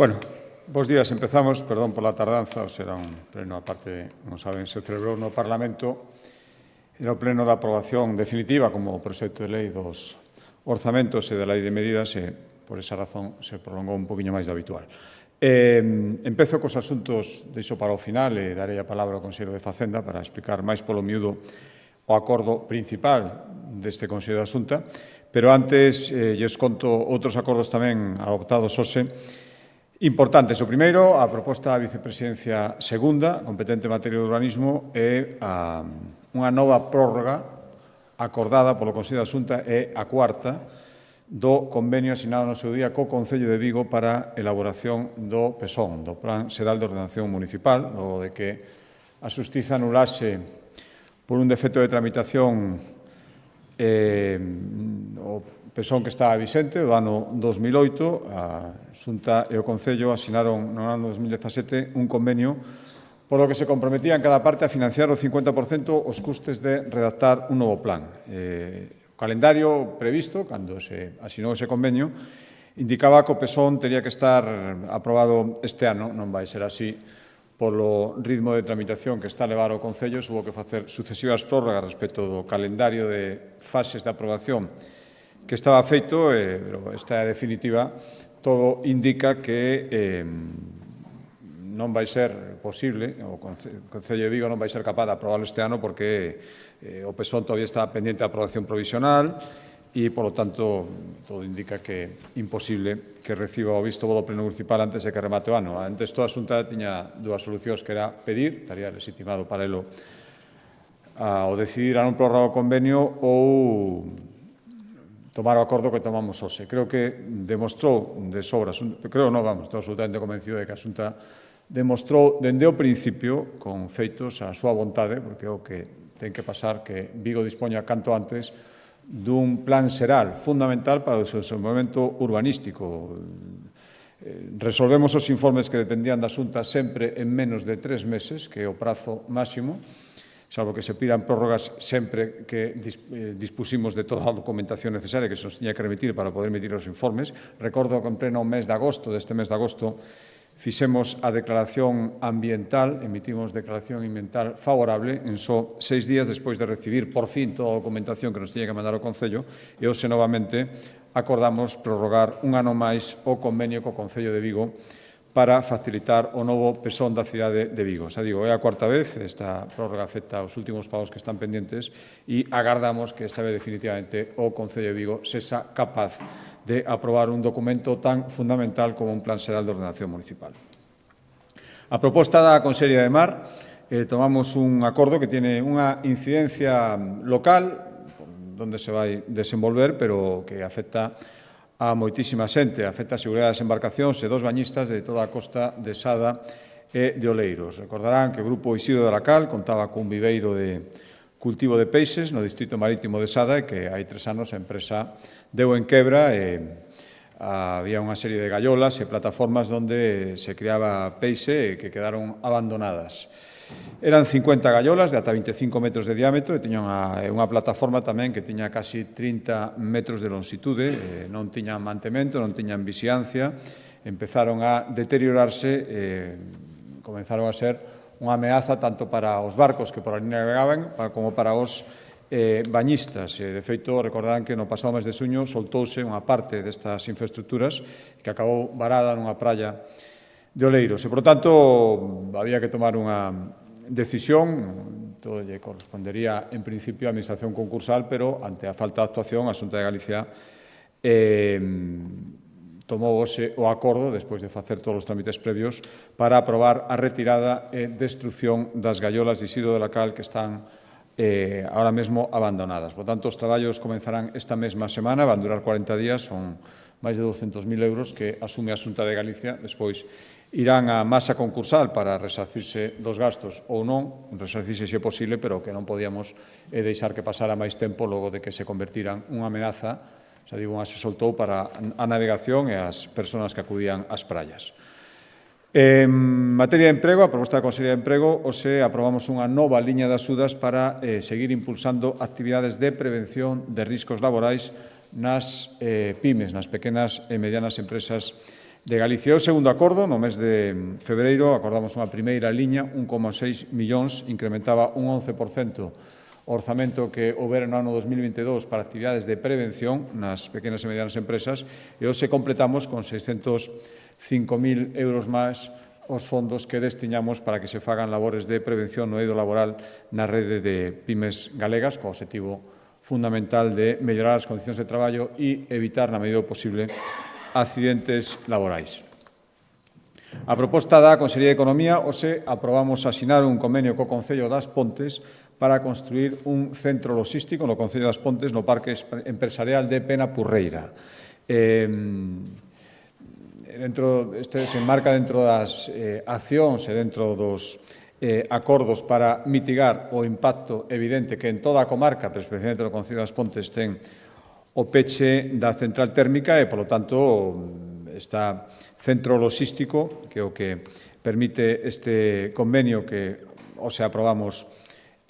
Bueno, bos días. Empezamos, perdón pola tardanza, será un pleno, aparte, como saben, se celebrou no Parlamento, era o pleno da aprobación definitiva como proxecto de lei dos orzamentos e da lei de medidas e, por esa razón, se prolongou un poquinho máis do habitual. Empezo cos asuntos, deixo para o final e darei a palabra ao Consello de Facenda para explicar máis polo miúdo o acordo principal deste Consello de Asunta, pero antes lles conto outros acordos tamén adoptados hoxe importantes. O primeiro, a proposta da vicepresidencia segunda, competente en materia de urbanismo, é unha nova prórroga acordada polo Consello de Asunta e a cuarta do convenio asinado no seu día co Concello de Vigo para a elaboración do PESON, do Plan Xeral de Ordenación Municipal, logo de que a Xustiza anulase por un defecto de tramitación o PESON que estaba vixente do ano 2008, a Xunta e o Concello asinaron no ano 2017 un convenio polo que se comprometían cada parte a financiar o 50% os custes de redactar un novo plan. O calendario previsto, cando se asinou ese convenio, indicaba que o PESON teria que estar aprobado este ano, non vai ser así, polo ritmo de tramitación que está a levar o Concello, hubo que facer sucesivas prórrogas respecto do calendario de fases de aprobación que estaba feito, pero esta é definitiva. Todo indica que non vai ser posible, o Concello de Vigo non vai ser capaz de aprobarlo este ano porque o PESON todavía está pendiente de aprobación provisional e, polo tanto, todo indica que é imposible que reciba o visto bo do Pleno Municipal antes de que remate o ano. Antes, toda a Xunta tiña dúas solucións, que era pedir, estaría legitimado para elo, o decidir a non prorrogar o convenio ou tomar o acordo que tomamos hoxe. Creo que demostrou de sobra, creo non, vamos, estou absolutamente convencido de que a Xunta demostrou dende o principio, con feitos, a súa vontade, porque é o que ten que pasar, que Vigo dispoña canto antes dun plan xeral fundamental para o desenvolvemento urbanístico. Resolvemos os informes que dependían da Xunta sempre en menos de 3 meses, que é o prazo máximo, salvo que se pidan prórrogas sempre que dispusimos de toda a documentación necesaria que se nos tiña que remitir para poder emitir os informes. Recordo que en pleno mes de agosto, deste mes de agosto, fixemos a declaración ambiental, emitimos declaración ambiental favorable en só 6 días despois de recibir por fin toda a documentación que nos tiña que mandar o Concello, e hoxe novamente acordamos prorrogar un ano máis o convenio co Concello de Vigo para facilitar o novo PESON da cidade de Vigo. Xa digo, é a cuarta vez, esta prórroga afecta aos últimos pagos que están pendentes e agardamos que esta vez definitivamente o Concello de Vigo sexa capaz de aprobar un documento tan fundamental como un Plan Xeral de Ordenación Municipal. A proposta da Consellería de Mar, tomamos un acordo que tiene unha incidencia local, onde se vai desenvolver, pero que afecta a moitísima xente, afecta a seguridade das embarcacións e dos bañistas de toda a costa de Sada e de Oleiros. Recordarán que o Grupo Isidro de la Cal contaba cun viveiro de cultivo de peixes no distrito marítimo de Sada e que hai 3 anos a empresa deu en quebra e había unha serie de gallolas e plataformas onde se criaba peixe e que quedaron abandonadas. Eran 50 gallolas de ata 25 metros de diámetro e tiñan unha plataforma tamén que tiña casi 30 metros de longitude, non tiñan mantemento, non tiñan vixiancia, empezaron a deteriorarse e comenzaron a ser unha ameaza tanto para os barcos que por ali navegaban como para os bañistas. De feito, recordarán que no pasado mes de xuño soltouse unha parte destas infraestructuras que acabou varada nunha praia de Oleiros. E, por tanto, había que tomar unha decisión, todo lle correspondería en principio á administración concursal, pero ante a falta de actuación, a Xunta de Galicia tomou hoxe o acordo, despois de facer todos os trámites previos, para aprobar a retirada e destrucción das gallolas de Isidro de la Cal que están ahora mesmo abandonadas. Por tanto, os traballos comenzarán esta mesma semana, van durar 40 días, son máis de 200.000 euros que asume a Xunta de Galicia, despois irán á masa concursal para resarcirse dos gastos ou non, resarcirse se é posible, pero que non podíamos deixar que pasara máis tempo logo de que se convertiran unha amenaza, xa digo, unha se soltou para a navegación e as persoas que acudían ás praias. En materia de emprego, a proposta da Consellería de Emprego, hoxe aprobamos unha nova liña de axudas para seguir impulsando actividades de prevención de riscos laborais nas pymes, nas pequenas e medianas empresas de Galicia. O segundo acordo, no mes de febreiro, acordamos unha primeira liña, 1,6 millóns, incrementaba un 11% o orzamento que houbera no ano 2022 para actividades de prevención nas pequenas e medianas empresas, e hoxe completamos con 605.000 euros máis os fondos que destiñamos para que se fagan labores de prevención no eido laboral na rede de pymes galegas, co objetivo fundamental de mellorar as condicións de traballo e evitar, na medida do posible, accidentes laborais. A proposta da Consellería de Economía, hoxe aprobamos asinar un convenio co Concello das Pontes para construir un centro logístico no Concello das Pontes no Parque Empresarial de Penapurreira. Este se enmarca dentro das accións e dentro dos acordos para mitigar o impacto evidente que en toda a comarca, pero especialmente no Concello das Pontes, ten o peche da central térmica e, polo tanto, este centro logístico, que é o que permite este convenio que hoxe aprobamos,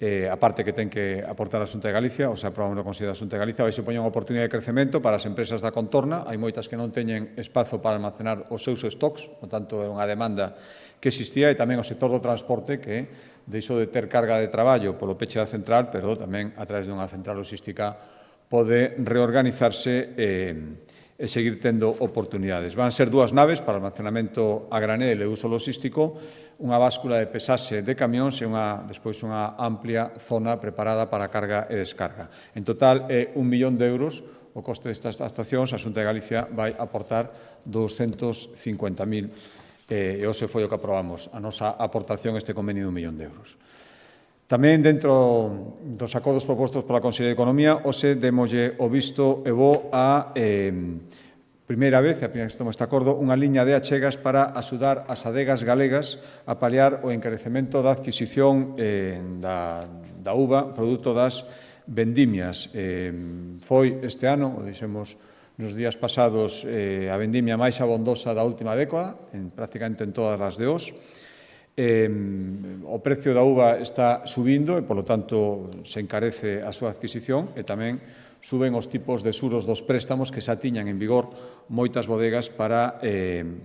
a parte que ten que aportar a Xunta de Galicia, hoxe aprobamos no Consello da Xunta de Galicia, vai se poñer unha oportunidade de crecemento para as empresas da contorna. Hai moitas que non teñen espazo para almacenar os seus stocks, por tanto, é unha demanda que existía, e tamén o sector do transporte que deixou de ter carga de traballo polo peche da central, pero tamén a través dunha central logística pode reorganizarse e seguir tendo oportunidades. Van ser 2 naves para almacenamento a granel e uso logístico, unha báscula de pesaxe de camións e despois unha amplia zona preparada para carga e descarga. En total, é 1 millón de euros o coste destas actuacións. A Xunta de Galicia vai aportar 250.000 e hoxe foi o que aprobamos, a nosa aportación a este convenio de 1 millón de euros. Tamén, dentro dos acordos propostos pola Consellería de Economía, hoxe démoslle o visto e bo a primeira vez, a primeira vez que toma este acordo, unha liña de achegas para axudar as adegas galegas a paliar o encarecemento da adquisición da uva, produto das vendimias. Foi este ano, o dixemos nos días pasados, a vendimia máis abondosa da última década, prácticamente en todas as DOs. O precio da uva está subindo e, polo tanto, se encarece a súa adquisición, e tamén suben os tipos de xuros dos préstamos que xa tiñan en vigor moitas bodegas para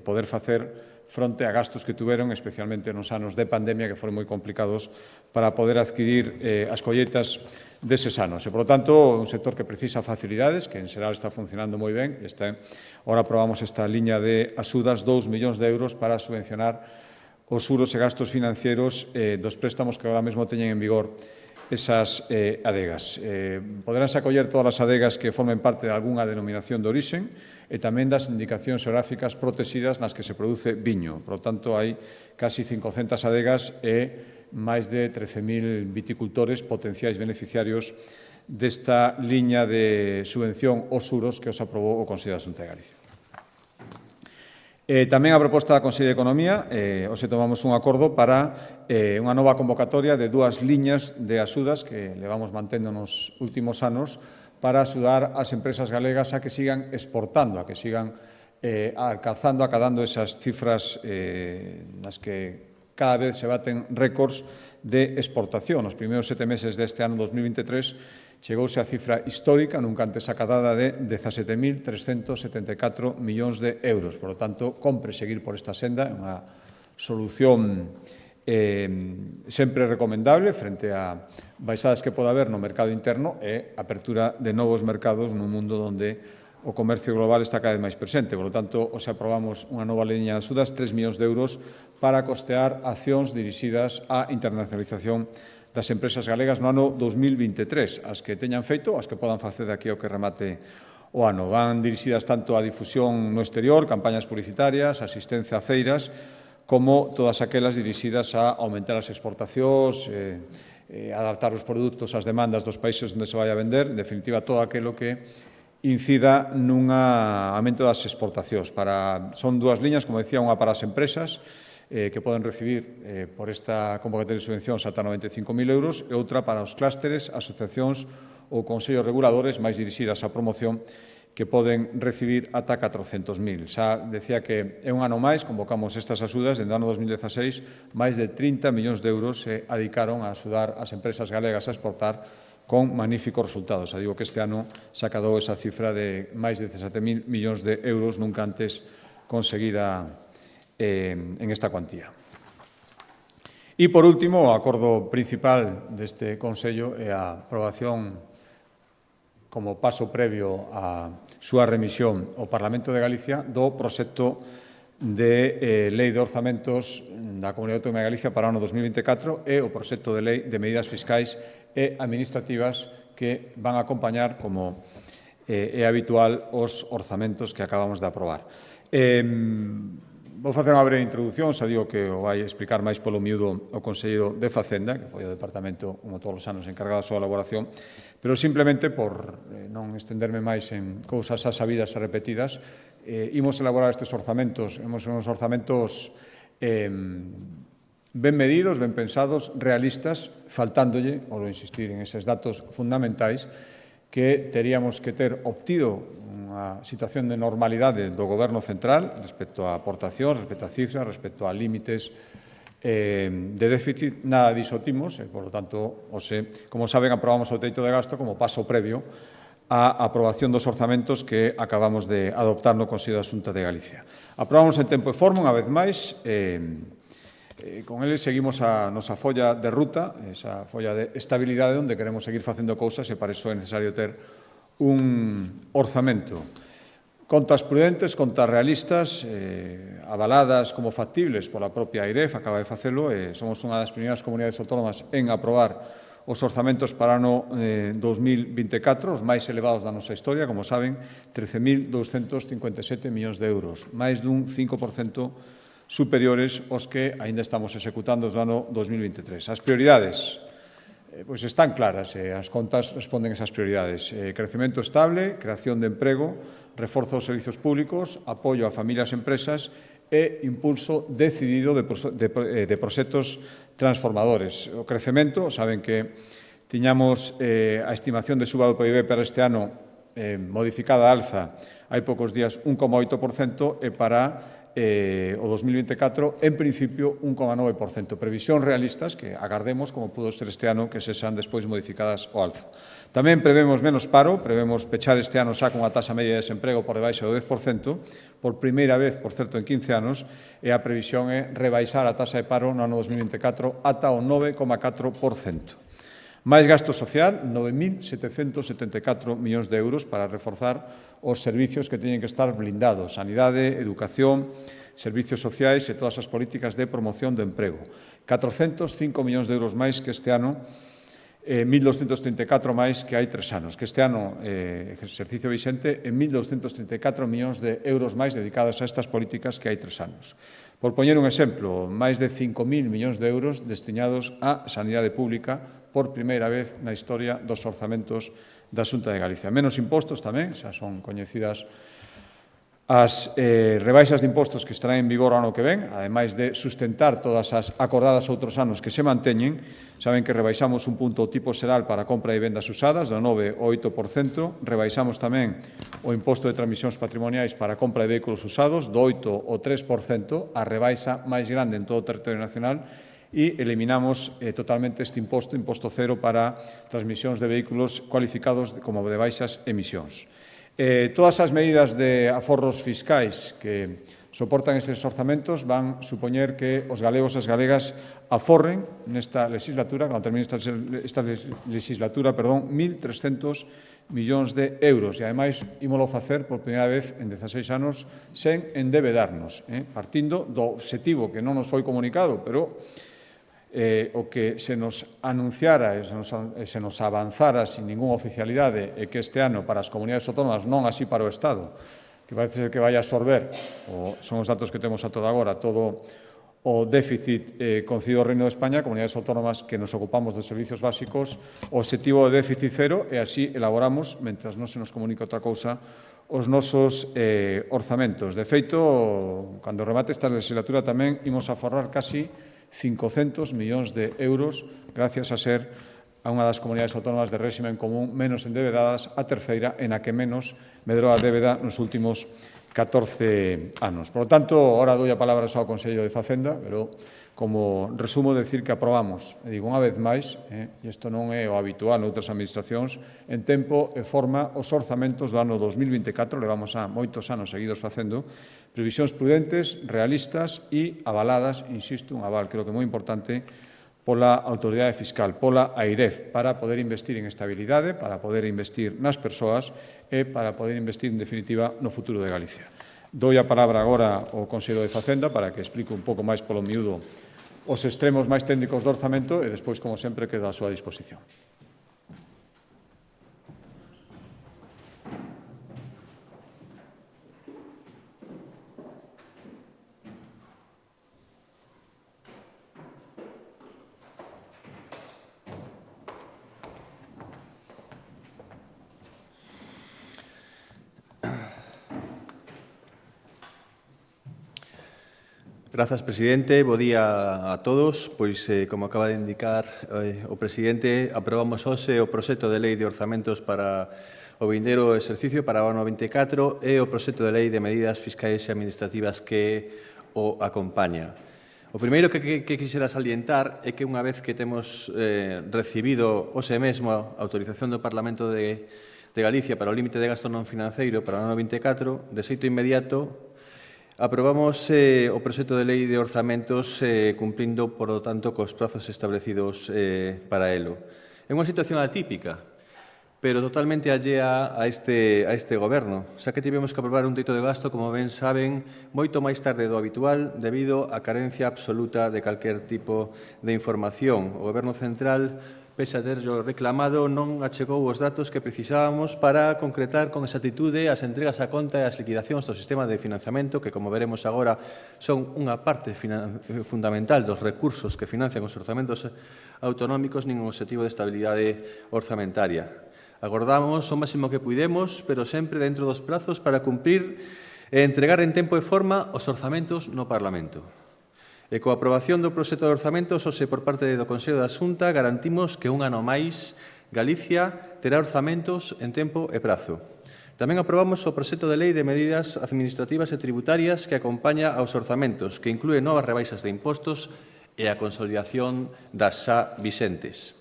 poder facer fronte a gastos que tuveron, especialmente nos anos de pandemia, que foron moi complicados para poder adquirir as colleitas deses anos. E, polo tanto, un sector que precisa facilidades, que en xeral está funcionando moi ben. Ahora aprobamos esta liña de axudas, 2 millóns de euros para subvencionar os xuros e gastos financieros dos préstamos que agora mesmo teñen en vigor esas adegas. Poderánse acoller todas as adegas que formen parte de algunha denominación de orixen e tamén das indicacións xeográficas protegidas nas que se produce viño. Por lo tanto, hai casi 500 adegas e máis de 13.000 viticultores potenciais beneficiarios desta liña de subvención aos xuros que os aprobou o Consello da Xunta de Galicia. Tamén a proposta da Consellería de Economía, hoxe tomamos un acordo para unha nova convocatoria de 2 liñas de axudas que levamos mantendo nos últimos anos para axudar as empresas galegas a que sigan exportando, a que sigan alcanzando, acadando esas cifras nas que cada vez se baten récords de exportación. Nos primeiros 7 meses deste ano 2023 chegouse a cifra histórica, nunca antes acadada, de 17.374 millóns de euros. Por lo tanto, compre seguir por esta senda, unha solución sempre recomendable frente a baixadas que pode haber no mercado interno e apertura de novos mercados nun mundo onde o comercio global está cada vez máis presente. Por lo tanto, hoxe aprobamos unha nova liña de axudas, 3 millóns de euros, para costear accións dirixidas á internacionalización das empresas galegas no ano 2023, as que teñan feito, as que podan facer daqui ao que remate o ano. Van dirixidas tanto á difusión no exterior, campañas publicitarias, asistencia a feiras, como todas aquelas dirixidas a aumentar as exportacións, adaptar os produtos ás demandas dos países onde se vai a vender, en definitiva, todo aquilo que incida nun aumento das exportacións. Son 2 liñas, como decía, unha para as empresas, que poden recibir por esta convocatoria de subvencións ata 95.000 euros, e outra para os clústeres, asociacións ou consellos reguladores máis dirixidas á promoción, que poden recibir ata 400.000. Xa decía que é un ano máis, convocamos estas axudas, dende o ano 2016, máis de 30 millóns de euros se adicaron a axudar as empresas galegas a exportar con magníficos resultados. Digo que este ano se acadou esa cifra de máis de 17.000 millóns de euros, nunca antes conseguida en esta cuantía. E, por último, o acordo principal deste Consello é a aprobación como paso previo á súa remisión ao Parlamento de Galicia do proxecto de Lei de Orzamentos da Comunidade Autónoma de Galicia para o ano 2024 e o proxecto de Lei de Medidas Fiscais e Administrativas que van a acompañar, como é habitual, os orzamentos que acabamos de aprobar. Vou facer unha breve introdución, xa digo que o vai explicar máis polo miúdo o Conselleiro de Facenda, que foi o departamento, como todos os anos, encargado da súa elaboración, pero simplemente, por non estenderme máis en cousas xa sabidas e repetidas, imos elaborar estes orzamentos, uns orzamentos ben medidos, ben pensados, realistas, faltándolle, vou insistir en eses datos fundamentais, que teríamos que ter obtido unha situación de normalidade do Goberno central respecto a aportacións, respecto a cifras, respecto a límites de déficit. Nada diso timos, e, por lo tanto, como saben, aprobamos o teito de gasto como paso previo á aprobación dos orzamentos que acabamos de adoptar no Consello da Xunta de Galicia. Aprobamos en tempo e forma, unha vez máis. Con eles seguimos a nosa folla de ruta, esa folla de estabilidade onde queremos seguir facendo cousas, e para iso é necesario ter un orzamento. Contas prudentes, contas realistas, avaladas como factibles pola propia AIREF, acaba de facelo, e somos unha das primeiras comunidades autónomas en aprobar os orzamentos para o ano 2024, os máis elevados da nosa historia, como saben, 13.257 millóns de euros, máis dun 5% superiores aos que aínda estamos executando no ano 2023. As prioridades pois están claras, as contas responden a esas prioridades. Crecemento estable, creación de emprego, reforzo dos servizos públicos, apoio a familias e empresas e impulso decidido de proxectos transformadores. O crecemento, saben que tiñamos a estimación de suba do PIB para este ano modificada a alza hai poucos días 1,8% e para o 2024, en principio, 1,9%. Previsións realistas que agardemos, como pudo ser este ano, que se sean despois modificadas ao alza. Tamén prevemos menos paro, prevemos pechar este ano xa con a taxa media de desemprego por debaixo do 10%, por primeira vez, por certo, en 15 anos, e a previsión é rebaixar a taxa de paro no ano 2024 ata o 9,4%. Máis gasto social, 9.774 millóns de euros para reforzar os servicios que teñen que estar blindados, sanidade, educación, servicios sociais e todas as políticas de promoción do emprego. 405 millóns de euros máis que este ano, 1.234 máis que hai 3 anos, que este ano, exercicio vixente, en 1.234 millóns de euros máis dedicadas a estas políticas que hai 3 anos. Por poñer un exemplo, máis de 5.000 millóns de euros destinados á sanidade pública por primeira vez na historia dos orzamentos da Xunta de Galicia. Menos impostos tamén, xa son coñecidas as rebaixas de impostos que estarán en vigor o ano que ven, ademais de sustentar todas as acordadas outros anos que se manteñen. Saben que rebaixamos un punto tipo xeral para a compra de vendas usadas, do 9 ao 8%. Rebaixamos tamén o imposto de transmisións patrimoniais para a compra de vehículos usados, do 8 ao 3%, a rebaixa máis grande en todo o territorio nacional, e eliminamos totalmente este imposto cero para transmisións de vehículos cualificados como de baixas emisións. Todas as medidas de aforros fiscais que soportan estes orzamentos van supoñer que os galegos e as galegas aforren nesta legislatura, cando termine esta legislatura, 1.300 millóns de euros, e ademais ímolo facer por primeira vez en 16 anos sen endebedarnos, partindo do obxectivo que non nos foi comunicado, pero o que se nos anunciara e se nos avanzara sin ninguna oficialidade é que este ano para as comunidades autónomas, non así para o Estado, que parece ser que vai a absorber, son os datos que temos a toda agora, todo o déficit concedido ao Reino de España, comunidades autónomas que nos ocupamos dos servicios básicos, o obxectivo de déficit cero, e así elaboramos, mentras non se nos comunica outra cousa, os nosos orzamentos. De feito, cando remate esta legislatura tamén imos a aforrar casi 500 millóns de euros gracias a ser a unha das comunidades autónomas de réximen común menos endebedadas, a terceira en a que menos medrou a débeda nos últimos 14 anos. Por lo tanto, ahora dou a palabra só ao Consello de Facenda, pero como resumo, decir que aprobamos, e digo unha vez máis, e isto non é o habitual noutras administracións, en tempo e forma os orzamentos do ano 2024, levamos a moitos anos seguidos facendo, previsións prudentes, realistas e avaladas, insisto, un aval creo que moi importante, pola Autoridade Fiscal, pola AIREF, para poder investir en estabilidade, para poder investir nas persoas e para poder investir, en definitiva, no futuro de Galicia. Doi a palabra agora ao Consello de Facenda para que explique un pouco máis polo miúdo os extremos máis técnicos do orzamento e despois, como sempre, queda a súa disposición. Grazas, presidente. Bo día a todos. Pois, como acaba de indicar o presidente, aprobamos hoxe o proxecto de lei de orzamentos para o vindeiro exercicio para o ano 24 e o proxecto de lei de medidas fiscais e administrativas que o acompaña. O primeiro que quixera salientar é que unha vez que temos recibido hoxe mesmo a autorización do Parlamento de Galicia para o límite de gasto non financeiro para o ano 24, de xeito inmediato, aprobamos o proxecto de lei de orzamentos cumplindo, por lo tanto, cos prazos establecidos para elo. É unha situación atípica, pero totalmente allea a este goberno, xa que tivemos que aprobar un teito de gasto, como ben saben, moito máis tarde do habitual debido á carencia absoluta de calquer tipo de información. O Goberno Central, pese a terlo reclamado, non achegou os datos que precisábamos para concretar con exactitude as entregas a conta e as liquidacións do sistema de financiamento, que, como veremos agora, son unha parte fundamental dos recursos que financian os orzamentos autonómicos nin un objetivo de estabilidade orzamentaria. Agordamos o máximo que puidemos, pero sempre dentro dos prazos para cumprir e entregar en tempo e forma os orzamentos no Parlamento. E coa aprobación do proxecto de orzamentos, hoxe por parte do Consello da Xunta, garantimos que un ano máis Galicia terá orzamentos en tempo e prazo. Tamén aprobamos o proxecto de lei de medidas administrativas e tributarias que acompaña aos orzamentos, que inclúe novas rebaixas de impostos e a consolidación das xa vixentes.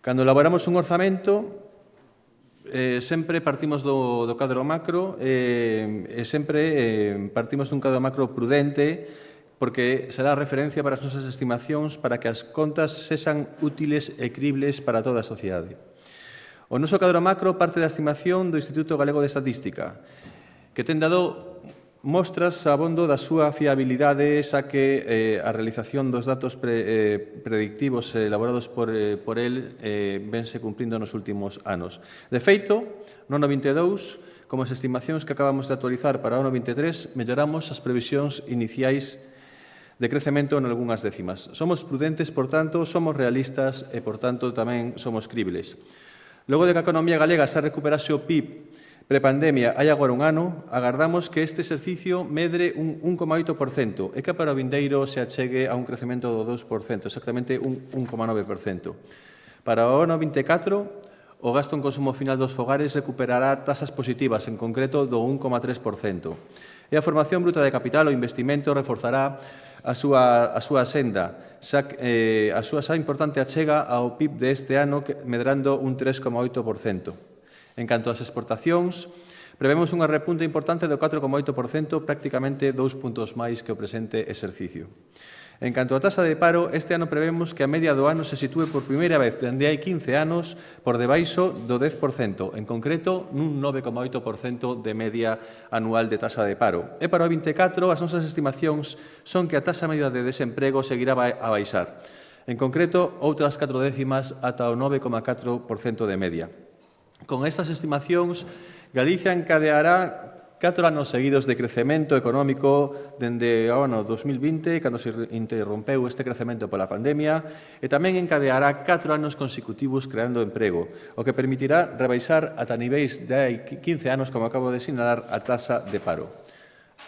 Cando elaboramos un orzamento, sempre partimos do cadro macro e sempre partimos dun cadro macro prudente, porque será referencia para as nosas estimacións para que as contas sexan útiles e cribles para toda a sociedade. O noso cadro macro parte da estimación do Instituto Galego de Estatística, que ten dado mostras abondo da súa fiabilidade, xa que a realización dos datos predictivos elaborados por el vense cumprindo nos últimos anos. De feito, no ano 22, como as estimacións que acabamos de actualizar para o ano 23, melloramos as previsións iniciais de crecemento en algunhas décimas. Somos prudentes, por tanto, somos realistas e, por tanto, tamén somos cribles. Logo de que a economía galega xa recuperase o PIB prepandemia hai agora un ano, agardamos que este exercicio medre un 1,8% e que para o vindeiro se achegue a un crecemento do 2%, exactamente un 1,9%. Para o ano 24, o gasto en consumo final dos fogares recuperará tasas positivas, en concreto do 1,3%. E a formación bruta de capital, o investimento, reforzará a súa senda, a súa xa importante achega ao PIB deste ano, medrando un 3,8%. En canto ás exportacións, prevemos unha repunta importante do 4,8%, prácticamente 2 puntos máis que o presente exercicio. En canto á tasa de paro, este ano prevemos que a media do ano se sitúe por primeira vez dende hai 15 anos por debaixo do 10%, en concreto nun 9,8% de media anual de tasa de paro. E para o 24, as nosas estimacións son que a tasa media de desemprego seguirá a baixar. En concreto, outras 4 décimas ata o 9,4% de media. Con estas estimacións, Galicia encadeará 4 anos seguidos de crecemento económico dende o ano 2020, cando se interrompeu este crecemento pola pandemia, e tamén encadeará 4 anos consecutivos creando emprego, o que permitirá rebaixar ata niveis de hai 15 anos, como acabo de sinalar, a tasa de paro.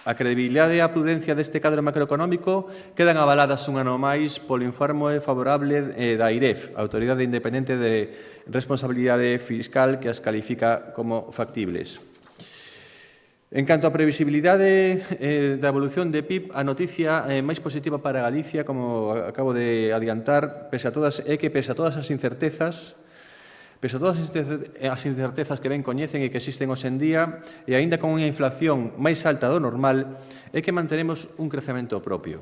A credibilidade e a prudencia deste cadro macroeconómico quedan avaladas un ano máis polo informe favorable da AIREF, a Autoridade Independente de Responsabilidade Fiscal, que as califica como factibles. En canto á previsibilidade da evolución de PIB, a noticia máis positiva para Galicia, como acabo de adiantar, é que pese a todas as incertezas que ben coñecen e que existen hoxe en día, e aínda con unha inflación máis alta do normal, é que manteremos un crecemento propio.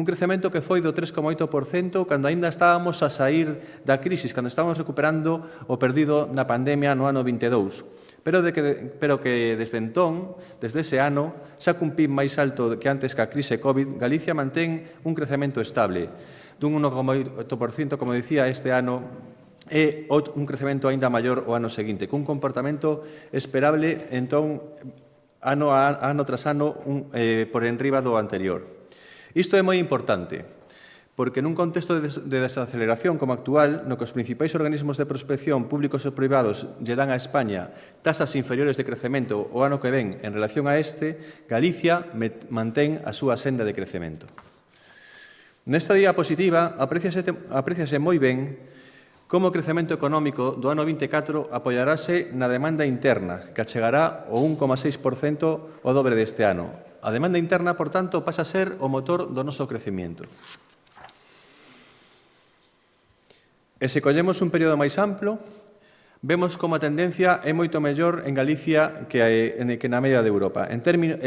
Un crecemento que foi do 3,8% cando aínda estábamos a sair da crisis, cando estábamos recuperando o perdido na pandemia no ano 22. Pero que desde entón, desde ese ano, xa cun PIB máis alto que antes que a crise COVID, Galicia mantén un crecemento estable dun 1,8%, como dicía, este ano, e un crecemento aínda maior o ano seguinte, cun comportamento esperable, entón, ano tras ano, por enriba do anterior. Isto é moi importante, porque nun contexto de desaceleración como actual, no que os principais organismos de prospección públicos e privados lle dan a España tasas inferiores de crecemento o ano que ven en relación a este, Galicia mantén a súa senda de crecemento. Nesta diapositiva apréciase moi ben como o crecemento económico do ano 24 apoiarase na demanda interna, que achegará o 1,6%, o dobre deste ano. A demanda interna, por tanto, pasa a ser o motor do noso crecemento. E se collemos un período máis amplo, vemos como a tendencia é moito mellor en Galicia que na media de Europa. En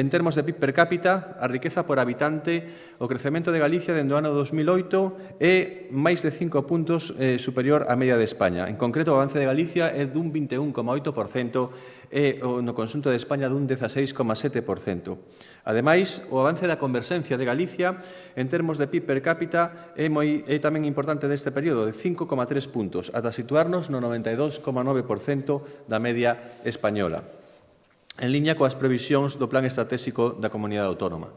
termos de PIB per cápita, a riqueza por habitante, o crecemento de Galicia dende o ano 2008 é máis de 5 puntos superior á media de España. En concreto, o avance de Galicia é dun 21,8% e no conxunto de España dun 16,7%. Ademais, o avance da converxencia de Galicia en termos de PIB per cápita é tamén importante deste período, de 5,3 puntos, ata situarnos no 92,9% da media española, en liña coas previsións do Plan Estratégico da Comunidade Autónoma.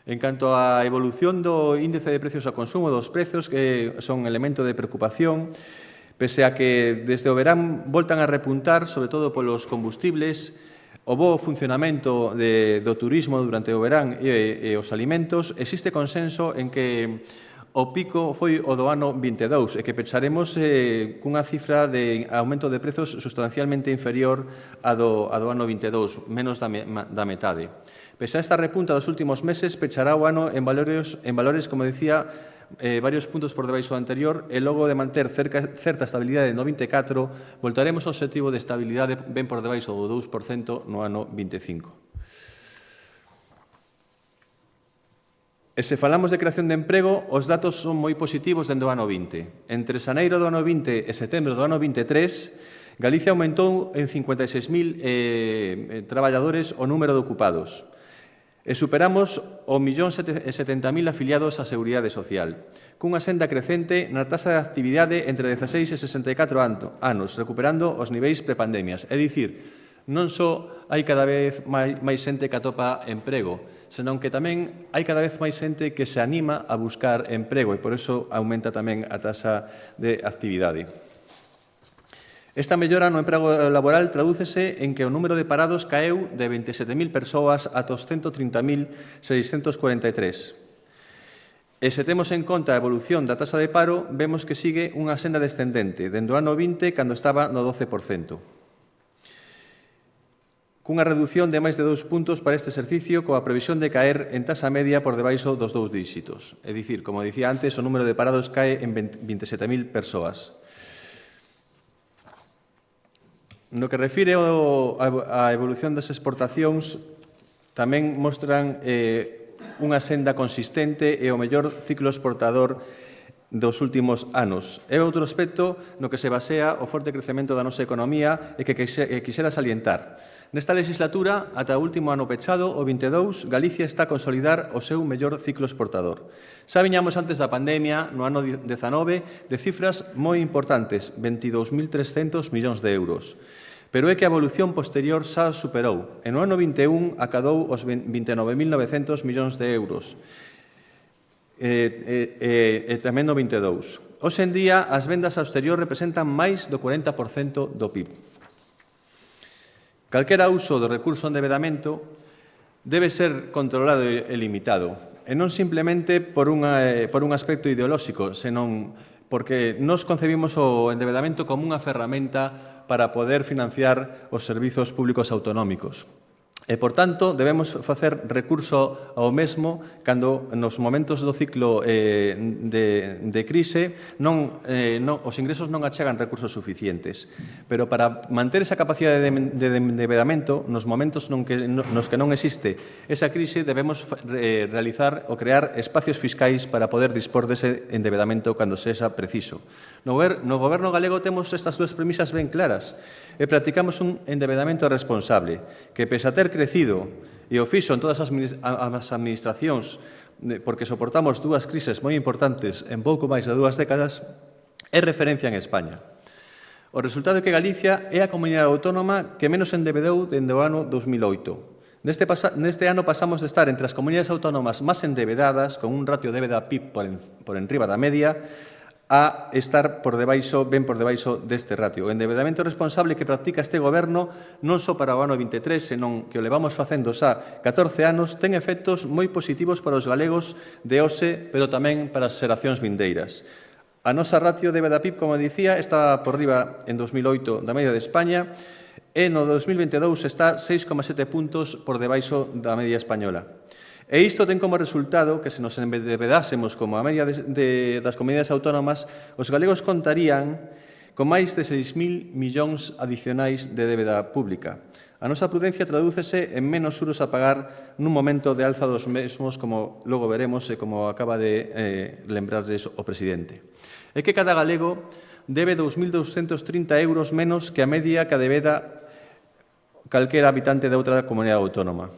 En canto á evolución do índice de precios ao consumo, dos prezos, que son elemento de preocupación, pese a que desde o verán voltan a repuntar, sobre todo polos combustibles, o bo funcionamento do turismo durante o verán e os alimentos, existe consenso en que o pico foi o do ano 22 e que pecharemos cunha cifra de aumento de prezos sustancialmente inferior a do ano 22, menos da metade. Pese a esta repunta dos últimos meses, pechará o ano en valores, como decía, varios puntos por debaixo do anterior, e logo de manter certa estabilidade no 24, voltaremos ao obxectivo de estabilidade ben por debaixo do 2% no ano 25. E se falamos de creación de emprego, os datos son moi positivos dende o ano 20. Entre xaneiro do ano 20 e setembro do ano 23, Galicia aumentou en 56.000 traballadores o número de ocupados. E superamos o 1.070.000 afiliados á Seguridade Social, cunha senda crecente na taxa de actividade entre 16 e 64 anos, recuperando os niveis prepandemias. É dicir, non só hai cada vez máis xente que atopa emprego, senón que tamén hai cada vez máis xente que se anima a buscar emprego e por iso aumenta tamén a taxa de actividade. Esta mellora no emprego laboral tradúcese en que o número de parados caeu de 27.000 persoas ata os 130.643. E se temos en conta a evolución da taxa de paro, vemos que sigue unha senda descendente, dende o ano 20, cando estaba no 12%. Cunha reducción de máis de 2 puntos para este exercicio, coa previsión de caer en taxa media por debaixo dos 2 díxitos. É dicir, como dicía antes, o número de parados cae en 27.000 persoas. No que refire á evolución das exportacións, tamén mostran unha senda consistente e o mellor ciclo exportador dos últimos anos. É outro aspecto no que se basea o forte crecemento da nosa economía e que quixera salientar. Nesta legislatura, ata o último ano pechado, o 22, Galicia está a consolidar o seu mellor ciclo exportador. Xa viñamos antes da pandemia, no ano 19, de cifras moi importantes, 22.300 millóns de euros. Pero é que a evolución posterior xa superou. En o ano 21 acadou os 29.900 millóns de euros. E tamén no 22. Hoxe en día, as vendas ao exterior representan máis do 40% do PIB. Calquera uso do recurso de endeudamento debe ser controlado e limitado, e non simplemente por un aspecto ideolóxico, senón porque nos concebimos o endeudamento como unha ferramenta para poder financiar os servizos públicos autonómicos. E, por tanto, debemos facer recurso ao mesmo cando nos momentos do ciclo de crise os ingresos non achegan recursos suficientes. Pero para manter esa capacidade de endeudamento, nos momentos nos que non existe esa crise, debemos realizar ou crear espacios fiscais para poder dispor dese endeudamento cando sexa preciso. No Goberno galego temos estas dúas premisas ben claras e practicamos un endeudamento responsable que, pese a ter crecido e o fixo en todas as administracións porque soportamos dúas crises moi importantes en pouco máis de 2 décadas, é referencia en España. O resultado é que Galicia é a comunidade autónoma que menos endeudou dende o ano 2008. Neste ano pasamos de estar entre as comunidades autónomas máis endebedadas, con un ratio débeda-PIB por enriba da media, a estar ben por debaixo deste ratio. O endebedamento responsable que practica este Goberno non só para o ano 23, senón que o levamos facendo xa 14 anos, ten efectos moi positivos para os galegos de hoxe, pero tamén para as xeracións vindeiras. A nosa ratio débeda-PIB, como dicía, estaba por riba en 2008 da media de España e no 2022 está 6,7 puntos por debaixo da media española. E isto ten como resultado que se nos endebedásemos como a media das comunidades autónomas, os galegos contarían con máis de 6.000 millóns adicionais de débeda pública. A nosa prudencia tradúcese en menos xuros a pagar nun momento de alza dos mesmos, como logo veremos e como acaba de lembrarles o presidente. É que cada galego debe 2.230 euros menos que a media que debeda calquera habitante de outra comunidade autónoma.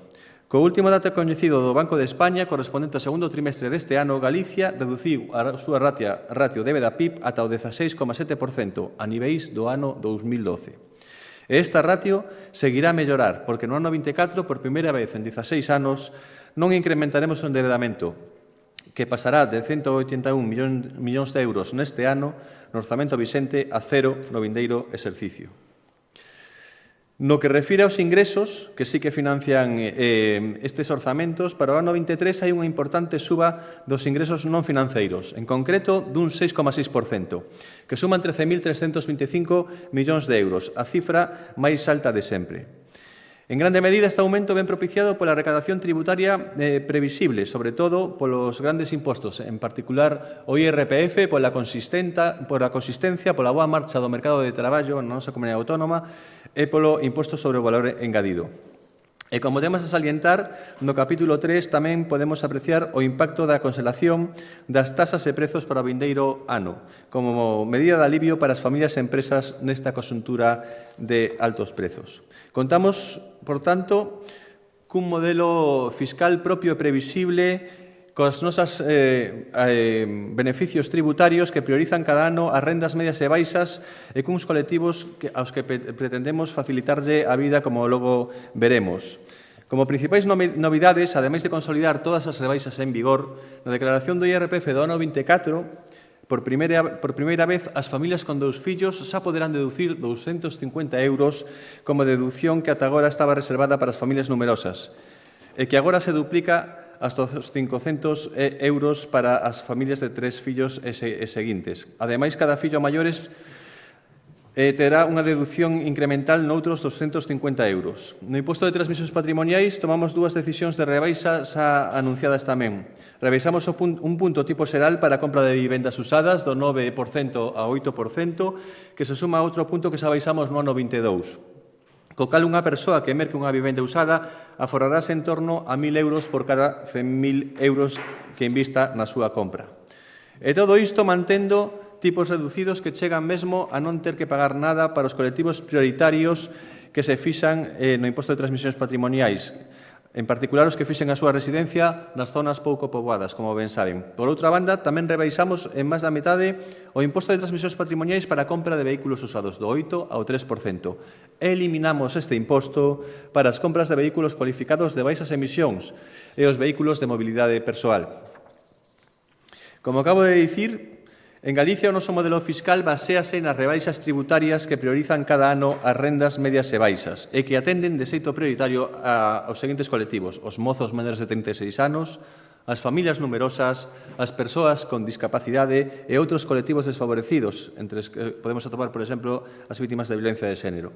Co último dato coñecido do Banco de España, correspondente ao segundo trimestre deste ano, Galicia reduciu a súa ratio débeda-PIB ata o 16,7% a niveis do ano 2012. E esta ratio seguirá a mellorar, porque no ano 24, por primeira vez en 16 anos, non incrementaremos o endebedamento, que pasará de 181 millóns de euros neste ano, no orzamento vixente, a cero no vindeiro exercicio. No que refire aos ingresos, que sí que financian estes orzamentos, para o ano 23 hai unha importante suba dos ingresos non financeiros, en concreto dun 6,6%, que suman 13.325 millóns de euros, a cifra máis alta de sempre. En grande medida, este aumento ven propiciado pola recadación tributaria previsible, sobre todo polos grandes impostos, en particular o IRPF, pola consistencia, pola boa marcha do mercado de traballo na nosa comunidade autónoma e polo imposto sobre o valor engadido. E como temos a salientar, no capítulo 3 tamén podemos apreciar o impacto da conselación das tasas e prezos para o vindeiro ano, como medida de alivio para as familias e empresas nesta conxuntura de altos prezos. Contamos, por tanto, cun modelo fiscal propio e previsible cos nosos beneficios tributarios que priorizan cada ano as rendas medias e baixas e cuns colectivos aos que pretendemos facilitarlle a vida, como logo veremos. Como principais novidades, ademais de consolidar todas as rebaixas en vigor, na declaración do IRPF do ano 24, por primeira vez, as familias con 2 fillos xa poderán deducir 250 euros como deducción que ata agora estaba reservada para as familias numerosas e que agora se duplica hasta os 500 euros para as familias de 3 fillos e seguintes. Ademais, cada fillo a maiores terá unha deducción incremental noutros 250 euros. No imposto de transmisións patrimoniais tomamos 2 decisións de rebaixa xa anunciadas tamén. Rebaixamos un punto tipo xeral para a compra de vivendas usadas do 9% a 8%, que se suma a outro punto que xa baixamos no ano 22. Co cal unha persoa que merque unha vivenda usada aforrarase en torno a 1.000 euros por cada 100.000 euros que invista na súa compra. E todo isto mantendo tipos reducidos que chegan mesmo a non ter que pagar nada para os colectivos prioritarios que se fixan no imposto de transmisións patrimoniais, en particular os que fixen a súa residencia nas zonas pouco poboadas, como ben saben. Por outra banda, tamén rebaixamos en máis da metade o imposto de transmisións patrimoniais para a compra de vehículos usados do 8% ao 3%. Eliminamos este imposto para as compras de vehículos cualificados de baixas emisións e os vehículos de mobilidade persoal. Como acabo de dicir, en Galicia o noso modelo fiscal baséase nas rebaixas tributarias que priorizan cada ano as rendas medias e baixas e que atenden de xeito prioritario aos seguintes colectivos: os mozos menores de 36 anos, as familias numerosas, as persoas con discapacidade e outros colectivos desfavorecidos, entre os que podemos atopar, por exemplo, as vítimas de violencia de xénero.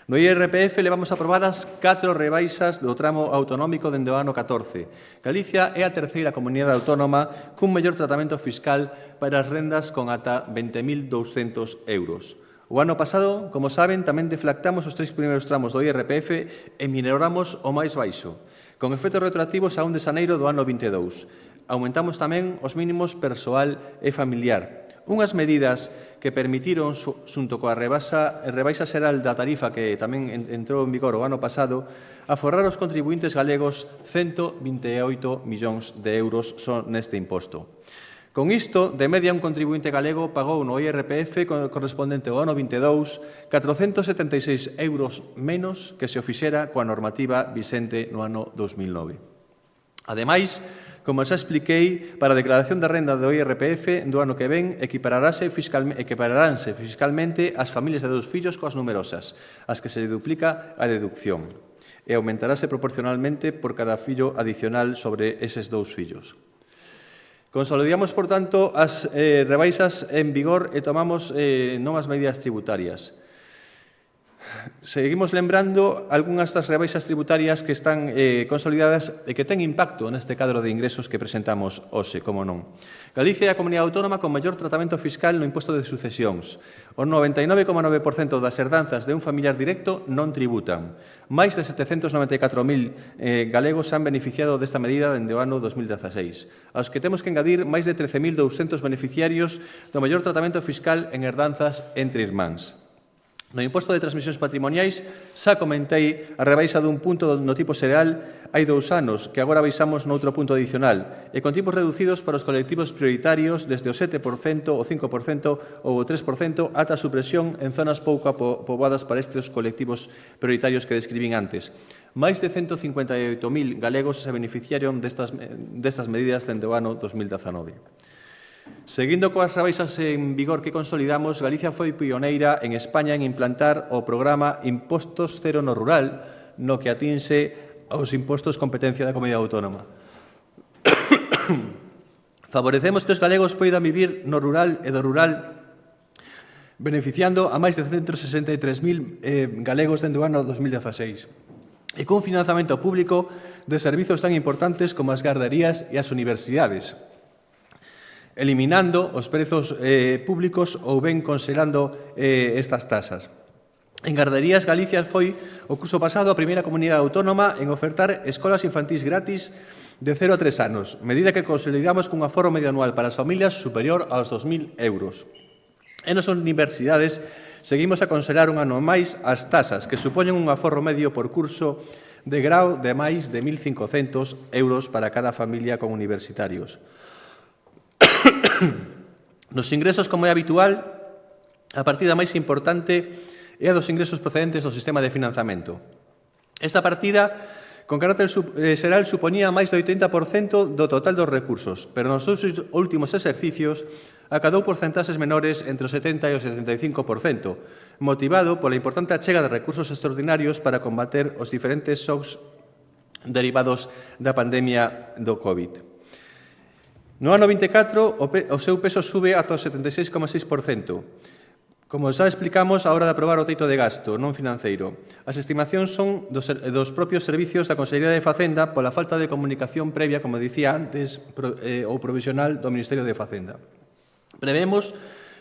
No IRPF levamos aprobadas 4 rebaixas do tramo autonómico dende o ano 14. Galicia é a terceira comunidade autónoma cun mellor tratamento fiscal para as rendas con ata 20.200 euros. O ano pasado, como saben, tamén deflactamos os 3 primeiros tramos do IRPF e minoramos o máis baixo, con efectos retroactivos a 1 de xaneiro do ano 22. Aumentamos tamén os mínimos persoal e familiar. Unhas medidas que permitiron, xunto coa rebaixa xeral da tarifa que tamén entrou en vigor o ano pasado, aforrar os contribuintes galegos 128 millóns de euros son neste imposto. Con isto, de media, un contribuinte galego pagou no IRPF correspondente ao ano 22 476 euros menos que se o fixera coa normativa vixente no ano 2009. Ademais, como xa expliquei, para a declaración de renda do IRPF do ano que ven equipararanse fiscalmente as familias de 2 fillos coas numerosas, as que se duplica a deducción, e aumentarase proporcionalmente por cada fillo adicional sobre eses 2 fillos. Consolidamos, por tanto, as rebaixas en vigor e tomamos novas medidas tributarias. Seguimos lembrando algunhas das rebaixas tributarias que están consolidadas e que ten impacto neste cadro de ingresos que presentamos hoxe, como non. Galicia é a comunidade autónoma con maior tratamento fiscal no imposto de sucesións. O 99,9% das herdanzas de un familiar directo non tributan. Máis de 794.000 galegos se han beneficiado desta medida dende o ano 2016, aos que temos que engadir máis de 13.200 beneficiarios do maior tratamento fiscal en herdanzas entre irmáns. No imposto de transmisións patrimoniais xa comentei a rebaixa dun punto no tipo xeral hai 2 anos, que agora baixamos noutro punto adicional, e con tipos reducidos para os colectivos prioritarios desde o 7%, o 5% ou o 3% ata a supresión en zonas pouco poboadas para estes colectivos prioritarios que describín antes. Máis de 158.000 galegos se beneficiaron destas medidas dende o ano 2019. Seguindo coas rebaixas en vigor que consolidamos, Galicia foi pioneira en España en implantar o programa Impostos Cero no Rural, no que atinse aos impostos competencia da Comunidade Autónoma. Favorecemos que os galegos poidan vivir no rural e do rural, beneficiando a máis de 163.000 galegos dende o ano 2016, e cun financiamento público de servizos tan importantes como as garderías e as universidades, eliminando os prezos públicos ou ben conselando estas tasas. En garderías, Galicia foi o curso pasado a primeira comunidade autónoma en ofertar escolas infantís gratis de 0 a 3 anos, medida que consolidamos cun aforo medio anual para as familias superior aos 2.000 euros. E nas universidades seguimos a conselar un ano máis as tasas, que supoñen un aforro medio por curso de grau de máis de 1.500 euros para cada familia con universitarios. Nos ingresos, como é habitual, a partida máis importante é a dos ingresos procedentes do sistema de financiamento. Esta partida, con carácter xeral, supoñía máis do 80% do total dos recursos, pero nos seus últimos exercicios acadou porcentaxes menores entre o 70% e o 75%, motivado pola importante achega de recursos extraordinarios para combater os diferentes shocks derivados da pandemia do COVID. No ano 24, o seu peso sube ata o 76,6%. Como xa explicamos a hora de aprobar o teito de gasto non financeiro, as estimacións son dos propios servicios da Consellería de Facenda pola falta de comunicación previa, como dicía antes, ou provisional do Ministerio de Facenda. Prevemos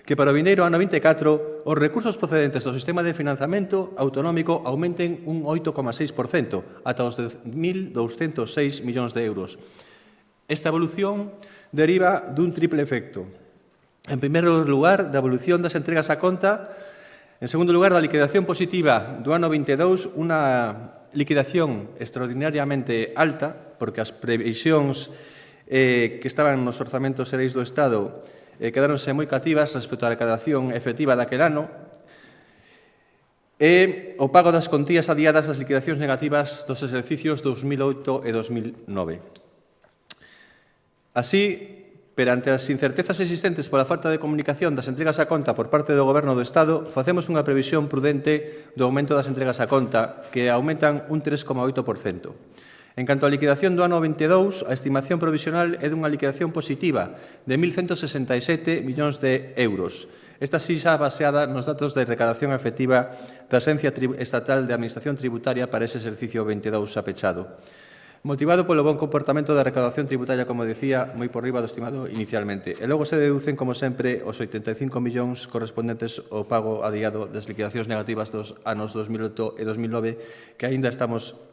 que para o vindeiro ano 24 os recursos procedentes do sistema de financiamento autonómico aumenten un 8,6% ata os 10.206 millóns de euros. Esta evolución deriva dun triple efecto. En primeiro lugar, da evolución das entregas a conta. En segundo lugar, da liquidación positiva do ano 22, unha liquidación extraordinariamente alta, porque as previsións que estaban nos orzamentos xerais do Estado quedaronse moi cativas respecto á recadación efectiva daquel ano, e o pago das contías adiadas das liquidacións negativas dos exercicios 2008 e 2009. Así, perante as incertezas existentes pola falta de comunicación das entregas a conta por parte do Goberno do Estado, facemos unha previsión prudente do aumento das entregas a conta, que aumentan un 3,8%. En canto á liquidación do ano 22, a estimación provisional é dunha liquidación positiva de 1.167 millóns de euros. Esta sí xa baseada nos datos de recadación efectiva da Axencia Estatal de Administración Tributaria para ese exercicio 22 xa pechado. Motivado polo bon comportamento da recaudación tributaria, como decía, moi por riba do estimado inicialmente. E logo se deducen, como sempre, os 85 millóns correspondentes ao pago adiado das liquidacións negativas dos anos 2008 e 2009, que aínda estamos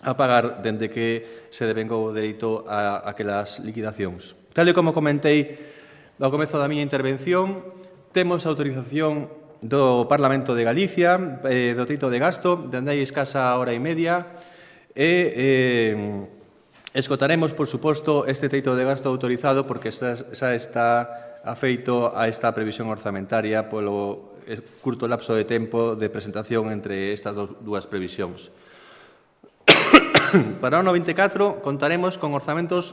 a pagar dende que se devengou o dereito a aquelas liquidacións. Tal e como comentei ao comezo da miña intervención, temos a autorización do Parlamento de Galicia, do teito de gasto, dende hai escasa hora e media, e esgotaremos, por suposto, este teito de gasto autorizado porque xa está afeito a esta previsión orzamentaria polo curto lapso de tempo de presentación entre estas dúas previsións. Para o ano 24 contaremos con orzamento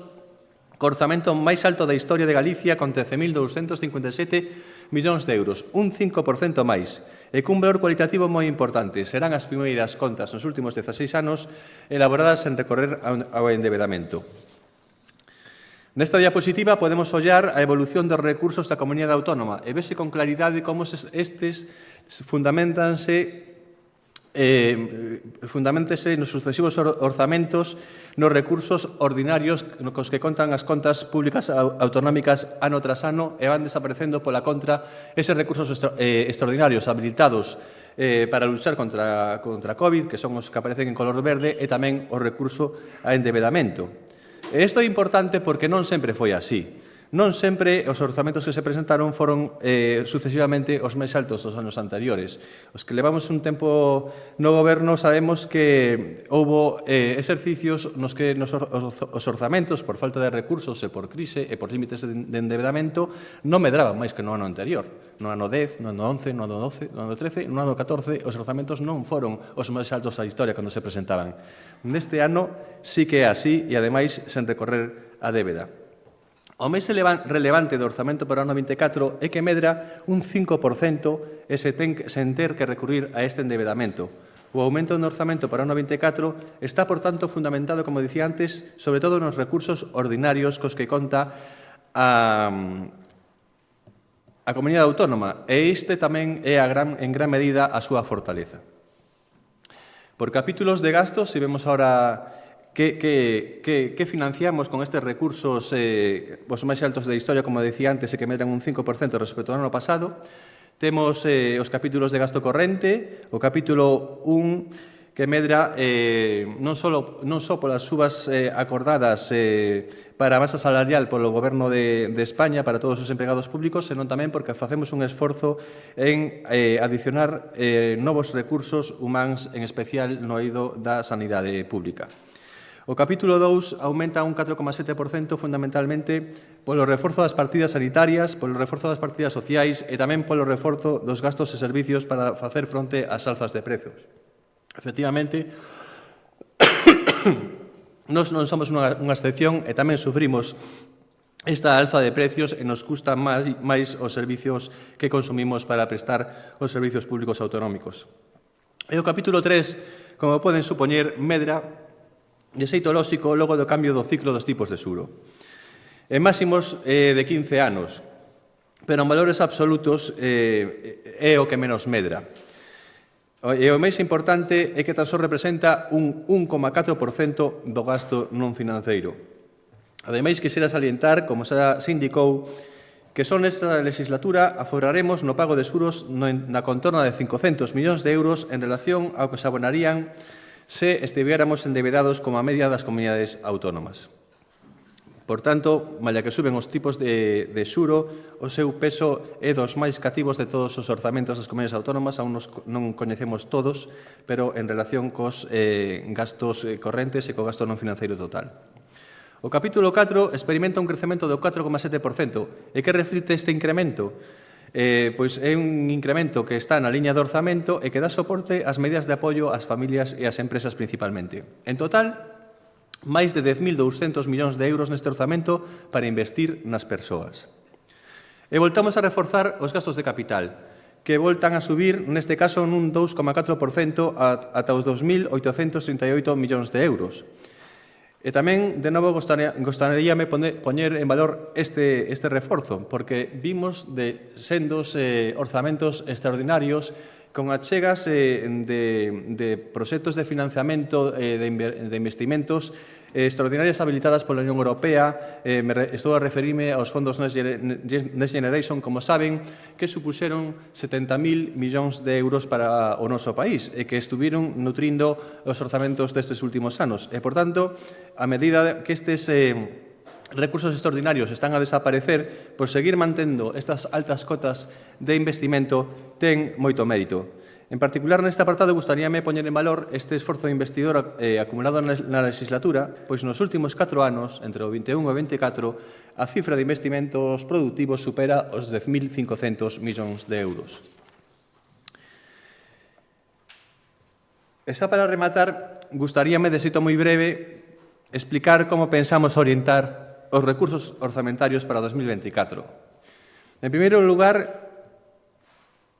máis alto da historia de Galicia con 13.257 millóns de euros, un 5% máis, e cun valor cualitativo moi importante. Serán as primeiras contas nos últimos 16 anos elaboradas en recorrer ao endebedamento. Nesta diapositiva podemos ollar a evolución dos recursos da Comunidade Autónoma e vese con claridade como estes fundamentanse nos sucesivos orzamentos nos recursos ordinarios cos que contan as contas públicas autonómicas ano tras ano e van desaparecendo pola contra eses recursos extraordinarios habilitados para luchar contra COVID, que son os que aparecen en color verde, e tamén o recurso a endebedamento. E isto é importante porque non sempre foi así. Non sempre os orzamentos que se presentaron foron sucesivamente os máis altos dos anos anteriores. Os que levamos un tempo no goberno sabemos que houbo exercicios nos que os orzamentos, por falta de recursos e por crise e por límites de endebedamento, non medraban máis que no ano anterior. No ano 10, no ano 11, no ano 12, no ano 13, no ano 14, os orzamentos non foron os máis altos da historia cando se presentaban. Neste ano sí que é así e, ademais, sen recorrer a débeda. O máis relevante do orzamento para o ano 24 é que medra un 5% e sen ter que recurrir a este endebedamento. O aumento do orzamento para o ano 24 está, por tanto, fundamentado, como dicía antes, sobre todo nos recursos ordinarios cos que conta a Comunidade Autónoma, e este tamén é en gran medida a súa fortaleza. Por capítulos de gastos, se vemos ahora que financiamos con estes recursos os máis altos da historia, como decía antes, e que medran un 5% respecto ao ano pasado. Temos os capítulos de gasto corrente, o capítulo 1, que medra non só polas subas acordadas para a masa salarial polo Goberno de España para todos os empregados públicos, senón tamén porque facemos un esforzo en adicionar novos recursos humáns, en especial no eido da sanidade pública. O capítulo 2 aumenta un 4,7% fundamentalmente polo reforzo das partidas sanitarias, polo reforzo das partidas sociais e tamén polo reforzo dos gastos e servicios para facer fronte ás alzas de prezos. Efectivamente, nós non somos unha excepción e tamén sufrimos esta alza de precios e nos custa máis os servicios que consumimos para prestar os servicios públicos autonómicos. E o capítulo 3, como poden supoñer, medra de xeito lóxico logo do cambio do ciclo dos tipos de xuro. En máximos de 15 anos, pero en valores absolutos é o que menos medra. E o máis importante é que tan só representa un 1,4% do gasto non financeiro. Ademais, quixera salientar, como xa se indicou, que son nesta legislatura aforraremos no pago de xuros na contorna de 500 millóns de euros en relación ao que se abonarían se estiveramos endebedados como a media das comunidades autónomas. Por tanto, malia que suben os tipos de xuro, o seu peso é dos máis cativos de todos os orzamentos das comunidades autónomas, aún non coñecemos todos, pero en relación cos gastos correntes e co gasto non financeiro total. O capítulo 4 experimenta un crecemento do 4,7%. E que reflite este incremento? Pois é un incremento que está na liña de orzamento e que dá soporte ás medidas de apoio ás familias e ás empresas principalmente. En total, máis de 10.200 millóns de euros neste orzamento para investir nas persoas. E voltamos a reforzar os gastos de capital, que voltan a subir, neste caso, nun 2,4% ata os 2.838 millóns de euros. E tamén, de novo, gostaríame poñer en valor este reforzo, porque vimos de sendos orzamentos extraordinarios con achegas de proxectos de financiamento de investimentos extraordinarias habilitadas pola Unión Europea. Estou a referirme aos fondos Next Generation, como saben, que supuxeron 70.000 millóns de euros para o noso país e que estuviron nutrindo os orzamentos destes últimos anos. E, por tanto, a medida que estes recursos extraordinarios están a desaparecer, pois seguir mantendo estas altas cotas de investimento ten moito mérito. En particular, neste apartado, gustaríame poñer en valor este esforzo de investidor acumulado na legislatura, pois nos últimos 4 anos, entre o 21 e o 24, a cifra de investimentos productivos supera os 10.500 millóns de euros. E xa para rematar, gustaríame, de xeito moi breve, explicar como pensamos orientar os recursos orzamentarios para 2024. En primeiro lugar,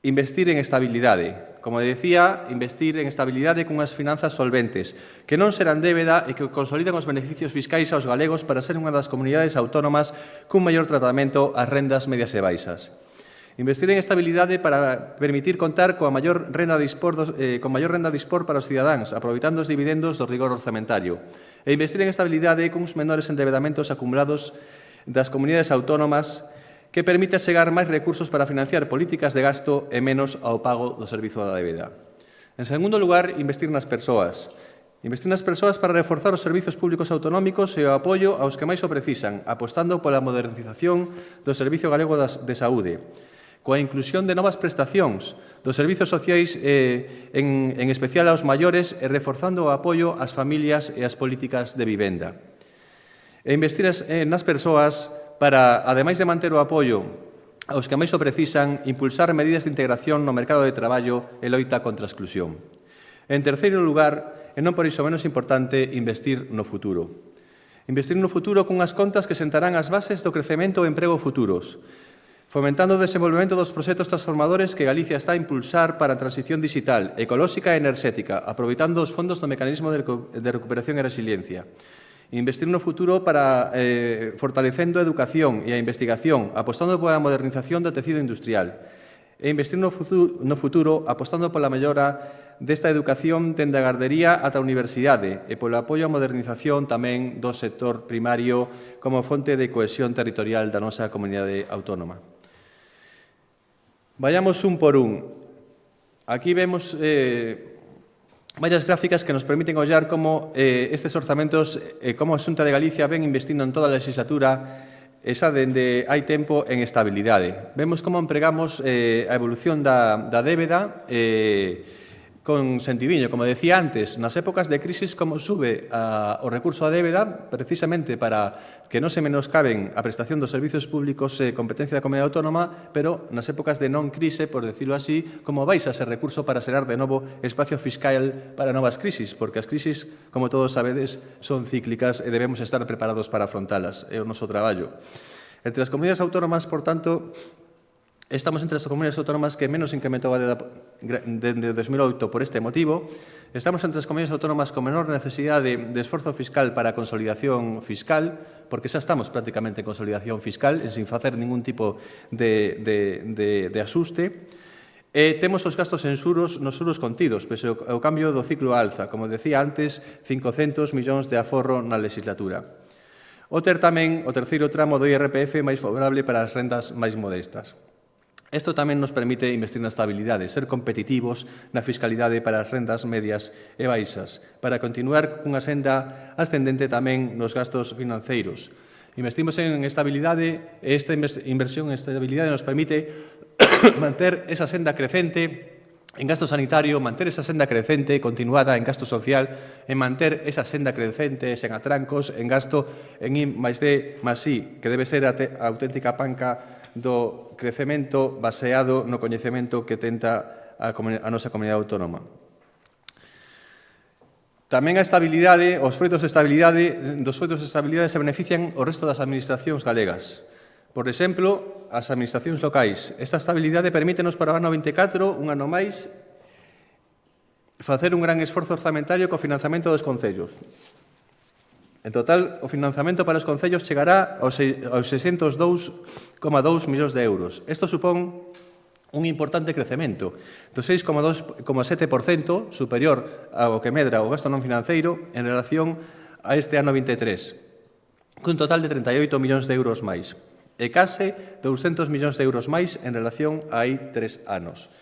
investir en estabilidade. Como decía, investir en estabilidade cunhas finanzas solventes, que non serán débeda e que consoliden os beneficios fiscais aos galegos para ser unha das comunidades autónomas cun maior tratamento ás rendas medias e baixas. Investir en estabilidade para permitir contar coa maior renda dispor para os cidadáns, aproveitando os dividendos do rigor orzamentario. E investir en estabilidade cuns menores endebedamentos acumulados das comunidades autónomas que permite chegar máis recursos para financiar políticas de gasto e menos ao pago do servizo da débeda. En segundo lugar, investir nas persoas. Investir nas persoas para reforzar os servizos públicos autonómicos e o apoio aos que máis o precisan, apostando pola modernización do Servizo Galego de Saúde, coa inclusión de novas prestacións dos servizos sociais, en especial aos maiores, e reforzando o apoio ás familias e ás políticas de vivenda. E investir nas persoas para, ademais de manter o apoio aos que máis o precisan, impulsar medidas de integración no mercado de traballo e loita contra a exclusión. En terceiro lugar, e non por iso menos importante, investir no futuro. Investir no futuro cunhas contas que sentarán as bases do crecemento e emprego futuros, fomentando o desenvolvemento dos proxectos transformadores que Galicia está a impulsar para a transición digital, ecolóxica e enerxética, aproveitando os fondos do Mecanismo de Recuperación e Resiliencia. Investir no futuro para fortalecendo a educación e a investigación, apostando pola modernización do tecido industrial. E investir no futuro apostando pola mellora desta educación dende a gardería ata a universidade e polo apoio á modernización tamén do sector primario como fonte de cohesión territorial da nosa comunidade autónoma. Vayamos un por un. Aquí vemos varias gráficas que nos permiten ollar como estes orzamentos, como a Xunta de Galicia ven investindo en toda a legislatura esa dende hai tempo en estabilidade. Vemos como empregamos a evolución da débeda con sentidiño. Como decía antes, nas épocas de crisis, como sube o recurso á débeda, precisamente para que non se menoscaben a prestación dos servizos públicos competencia da Comunidade Autónoma, pero nas épocas de non crise, por decirlo así, como baixa ese recurso para xerar de novo espacio fiscal para novas crisis, porque as crisis, como todos sabedes, son cíclicas e debemos estar preparados para afrontalas. É o noso traballo. Entre as comunidades autónomas, por tanto, estamos entre as comunidades autónomas que menos incrementou a débeda desde 2008 por este motivo. Estamos entre as comunidades autónomas con menor necesidade de esforzo fiscal para a consolidación fiscal, porque xa estamos prácticamente en consolidación fiscal, sin facer ningún tipo de asuste. E temos os gastos en xuros nos xuros contidos, pese ao cambio do ciclo alza, como decía antes, 500 millóns de aforro na legislatura. O tamén o terceiro tramo do IRPF máis favorable para as rendas máis modestas. Isto tamén nos permite investir na estabilidade, ser competitivos na fiscalidade para as rendas medias e baixas, para continuar cunha senda ascendente tamén nos gastos financeiros. Investimos en estabilidade e esta inversión en estabilidade nos permite manter esa senda crecente en gasto sanitario, manter esa senda crecente continuada en gasto social e manter esa senda crecente sen atrancos en gasto en I+D+I, que debe ser a auténtica panca do crecemento baseado no coñecemento que tenta a nosa comunidade autónoma. Tamén a estabilidade, os froitos de estabilidade se benefician o resto das administracións galegas. Por exemplo, as administracións locais. Esta estabilidade permítenos para o ano 24, un ano máis, facer un gran esforzo orzamentario co financiamento dos concellos. En total, o financiamento para os concellos chegará aos 602,2 millóns de euros. Isto supón un importante crecemento do 6,7% superior ao que medra o gasto non financeiro en relación a este ano 23, cun total de 38 millóns de euros máis, e case 200 millóns de euros máis en relación a hai 3 anos.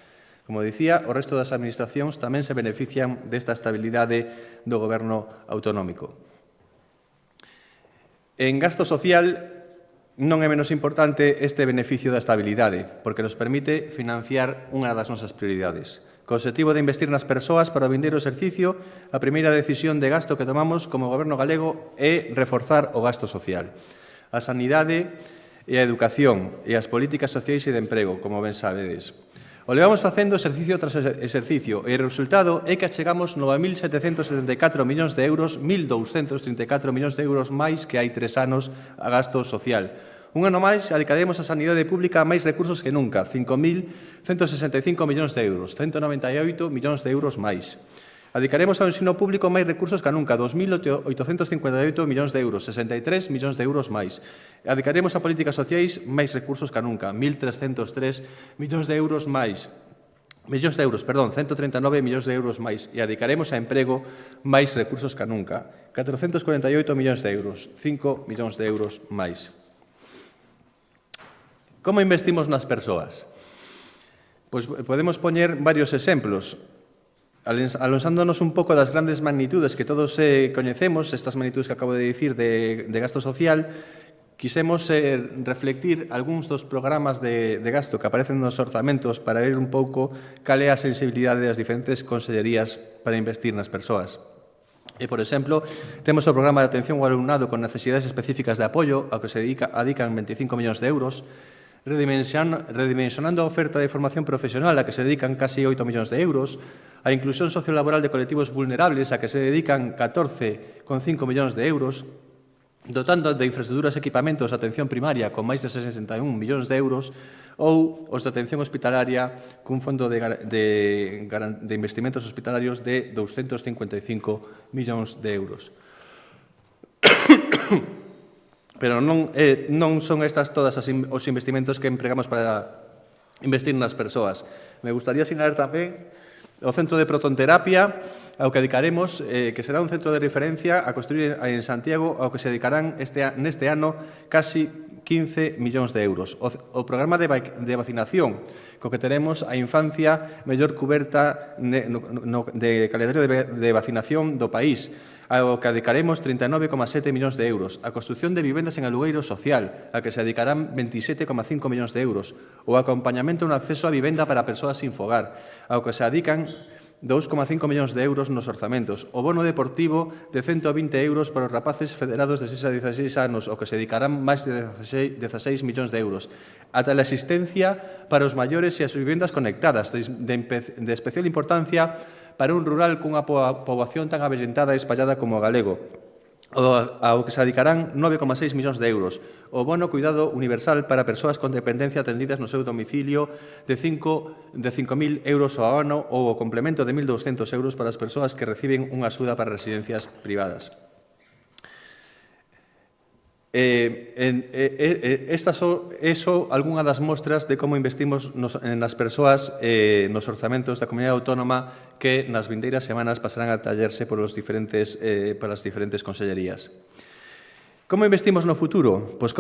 Como dicía, o resto das administracións tamén se benefician desta estabilidade do goberno autonómico. En gasto social non é menos importante este beneficio da estabilidade, porque nos permite financiar unha das nosas prioridades. Co objetivo de investir nas persoas para o vindeiro exercicio, a primeira decisión de gasto que tomamos como Goberno galego é reforzar o gasto social. A sanidade e a educación e as políticas sociais e de emprego, como ben sabedes. O levamos facendo exercicio tras exercicio e o resultado é que achegamos 9.774 millóns de euros, 1.234 millóns de euros máis que hai 3 anos a gasto social. Un ano máis adicaremos a sanidade pública a máis recursos que nunca, 5.165 millóns de euros, 198 millóns de euros máis. Adicaremos ao ensino público máis recursos que nunca, 2.858 millóns de euros, 63 millóns de euros máis. Adicaremos a políticas sociais máis recursos que nunca, 1.303 millóns de euros máis. 139 millóns de euros máis. E adicaremos a emprego máis recursos que nunca, 448 millóns de euros, 5 millóns de euros máis. Como investimos nas persoas? Pois podemos poñer varios exemplos. Alonsándonos un pouco das grandes magnitudes que todos coñecemos, estas magnitudes que acabo de dicir de gasto social, quisemos reflectir algúns dos programas de gasto que aparecen nos orzamentos para ver un pouco cal é a sensibilidade das diferentes consellerías para investir nas persoas. E, por exemplo, temos o programa de atención ao alumnado con necesidades específicas de apoio, ao que se dedican 25 millóns de euros, redimensionando a oferta de formación profesional a que se dedican casi 8 millóns de euros, a inclusión sociolaboral de colectivos vulnerables a que se dedican 14,5 millóns de euros, dotando de infraestructuras e equipamentos a atención primaria con máis de 61 millóns de euros, ou os de atención hospitalaria cun fondo de investimentos hospitalarios de 255 millóns de euros. Pero non son estas todas os investimentos que empregamos para investir nas persoas. Me gustaría sinalar tamén o Centro de Protonterapia, ao que dedicaremos, que será un centro de referencia a construir en Santiago, ao que se dedicarán neste ano casi 15 millóns de euros. O programa de vacinación, co que teremos a infancia mellor cuberta de calendario de vacinación do país, ao que dedicaremos 39,7 millóns de euros, a construción de vivendas en alugueiro social, a que se dedicarán 27,5 millóns de euros, o acompañamento no acceso a vivenda para persoas sin fogar, ao que se dedican 2,5 millóns de euros nos orzamentos, o bono deportivo de 120 euros para os rapaces federados de 6 a 16 anos, o que se dedicarán máis de 16 millóns de euros, a teleasistencia para os maiores e as vivendas conectadas, de especial importancia para un rural cunha poboación tan avellentada e espallada como o galego, ao que se dedicarán 9,6 millóns de euros, o bono cuidado universal para persoas con dependencia atendidas no seu domicilio de 5.000 euros ao ano, ou o complemento de 1.200 euros para as persoas que reciben unha axuda para residencias privadas. Estas son algunha das mostras de como investimos nas persoas nos orzamentos da comunidade autónoma que nas vindeiras semanas pasarán a tallerse polas diferentes consellerías. Como investimos no futuro? Pois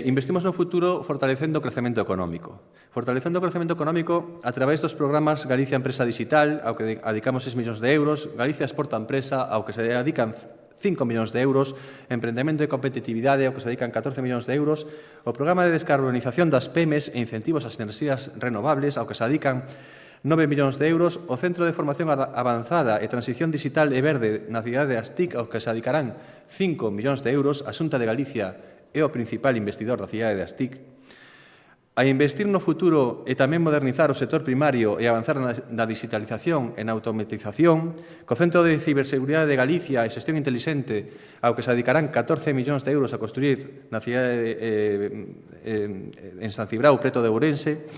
investimos no futuro fortalecendo o crecemento económico. Fortalecendo o crecemento económico a través dos programas Galicia Empresa Digital, ao que dedicamos 6 millóns de euros, Galicia Exporta Empresa, ao que se dedican 5 millóns de euros, emprendemento e competitividade, ao que se dedican 14 millóns de euros, o programa de descarbonización das PEMES e incentivos ás enerxías renovables, ao que se dedican 9 millóns de euros, o Centro de Formación Avanzada e Transición Digital e Verde na cidade de Astic, ao que se dedicarán 5 millóns de euros, a Xunta de Galicia é o principal investidor da cidade de Astic. A investir no futuro e tamén modernizar o sector primario e avanzar na digitalización e na automatización, co Centro de Ciberseguridade de Galicia e Xestión Intelixente, ao que se dedicarán 14 millóns de euros a construir na cidade en San Cibrao, preto de Ourense,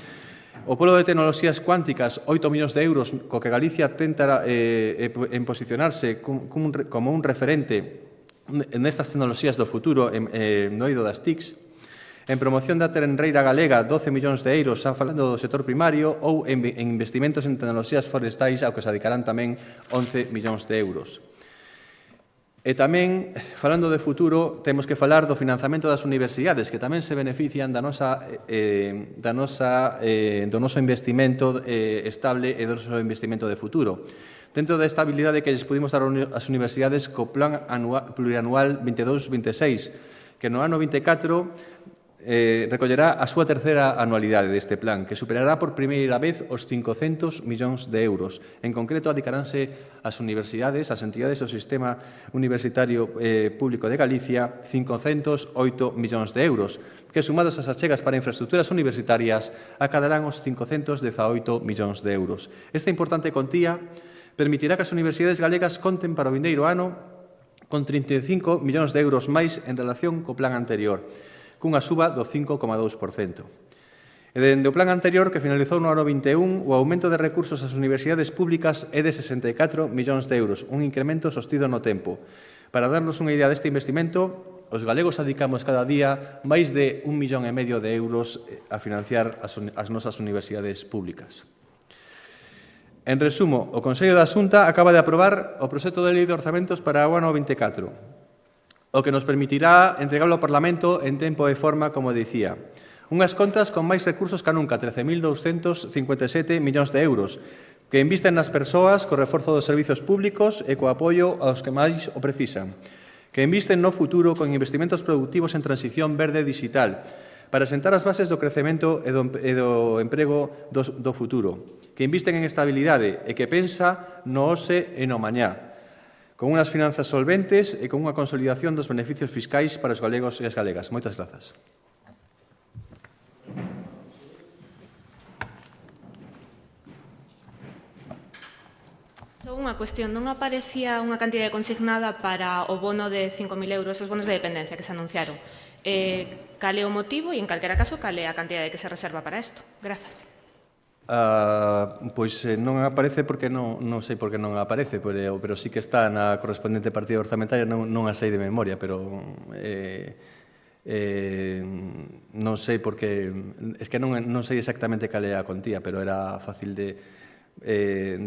o Polo de Tecnoloxías Cuánticas, 8 millóns de euros, co que Galicia tenta en posicionarse como un referente nestas tecnoloxías do futuro no eido das TICs, en promoción da terreira galega 12 millóns de euros, xa falando do sector primario, ou en investimentos en tecnoloxías forestais, ao que se dedicarán tamén 11 millóns de euros. E tamén, falando de futuro, temos que falar do financiamento das universidades, que tamén se benefician do noso investimento estable e do noso investimento de futuro. Dentro da estabilidade que lles pudimos dar ás universidades co Plan Plurianual 22-26, que no ano 24 recollerá a súa terceira anualidade deste plan, que superará por primeira vez os 500 millóns de euros. En concreto, adicaránse as universidades, as entidades do sistema universitario público de Galicia, 508 millóns de euros, que sumados ás achegas para infraestructuras universitarias, acadarán os 518 millóns de euros. Esta importante contía permitirá que as universidades galegas conten para o vindeiro ano con 35 millóns de euros máis en relación co plan anterior, cunha suba do 5,2%. E dende o plan anterior, que finalizou no ano 21, o aumento de recursos ás universidades públicas é de 64 millóns de euros, un incremento sostido no tempo. Para darnos unha idea deste investimento, os galegos adicamos cada día máis de 1,5 millón de euros a financiar as nosas universidades públicas. En resumo, o Consello da Xunta acaba de aprobar o proxecto de lei de orzamentos para o ano 24, o que nos permitirá entregarlo ao Parlamento en tempo e forma, como dicía. Unhas contas con máis recursos que nunca, 13.257 millóns de euros, que invisten nas persoas co reforzo dos servizos públicos e co apoio aos que máis o precisan, que invisten no futuro con investimentos productivos en transición verde digital, para sentar as bases do crecemento e do emprego do futuro, que invisten en estabilidade e que pensa no hoxe e no mañá, con unhas finanzas solventes e con unha consolidación dos beneficios fiscais para os galegos e as galegas. Moitas grazas. Só unha cuestión, non aparecía unha cantidade consignada para o bono de 5.000 euros, os bonos de dependencia que se anunciaron. Cal é o motivo e, en calquera caso, cal é a cantidade que se reserva para isto? Grazas. Pois non aparece porque non sei por que non aparece, pero sí que está na correspondente partida orzamentaria, non a sei de memoria, pero non sei porque, es que non sei exactamente cal é a contía, pero era fácil de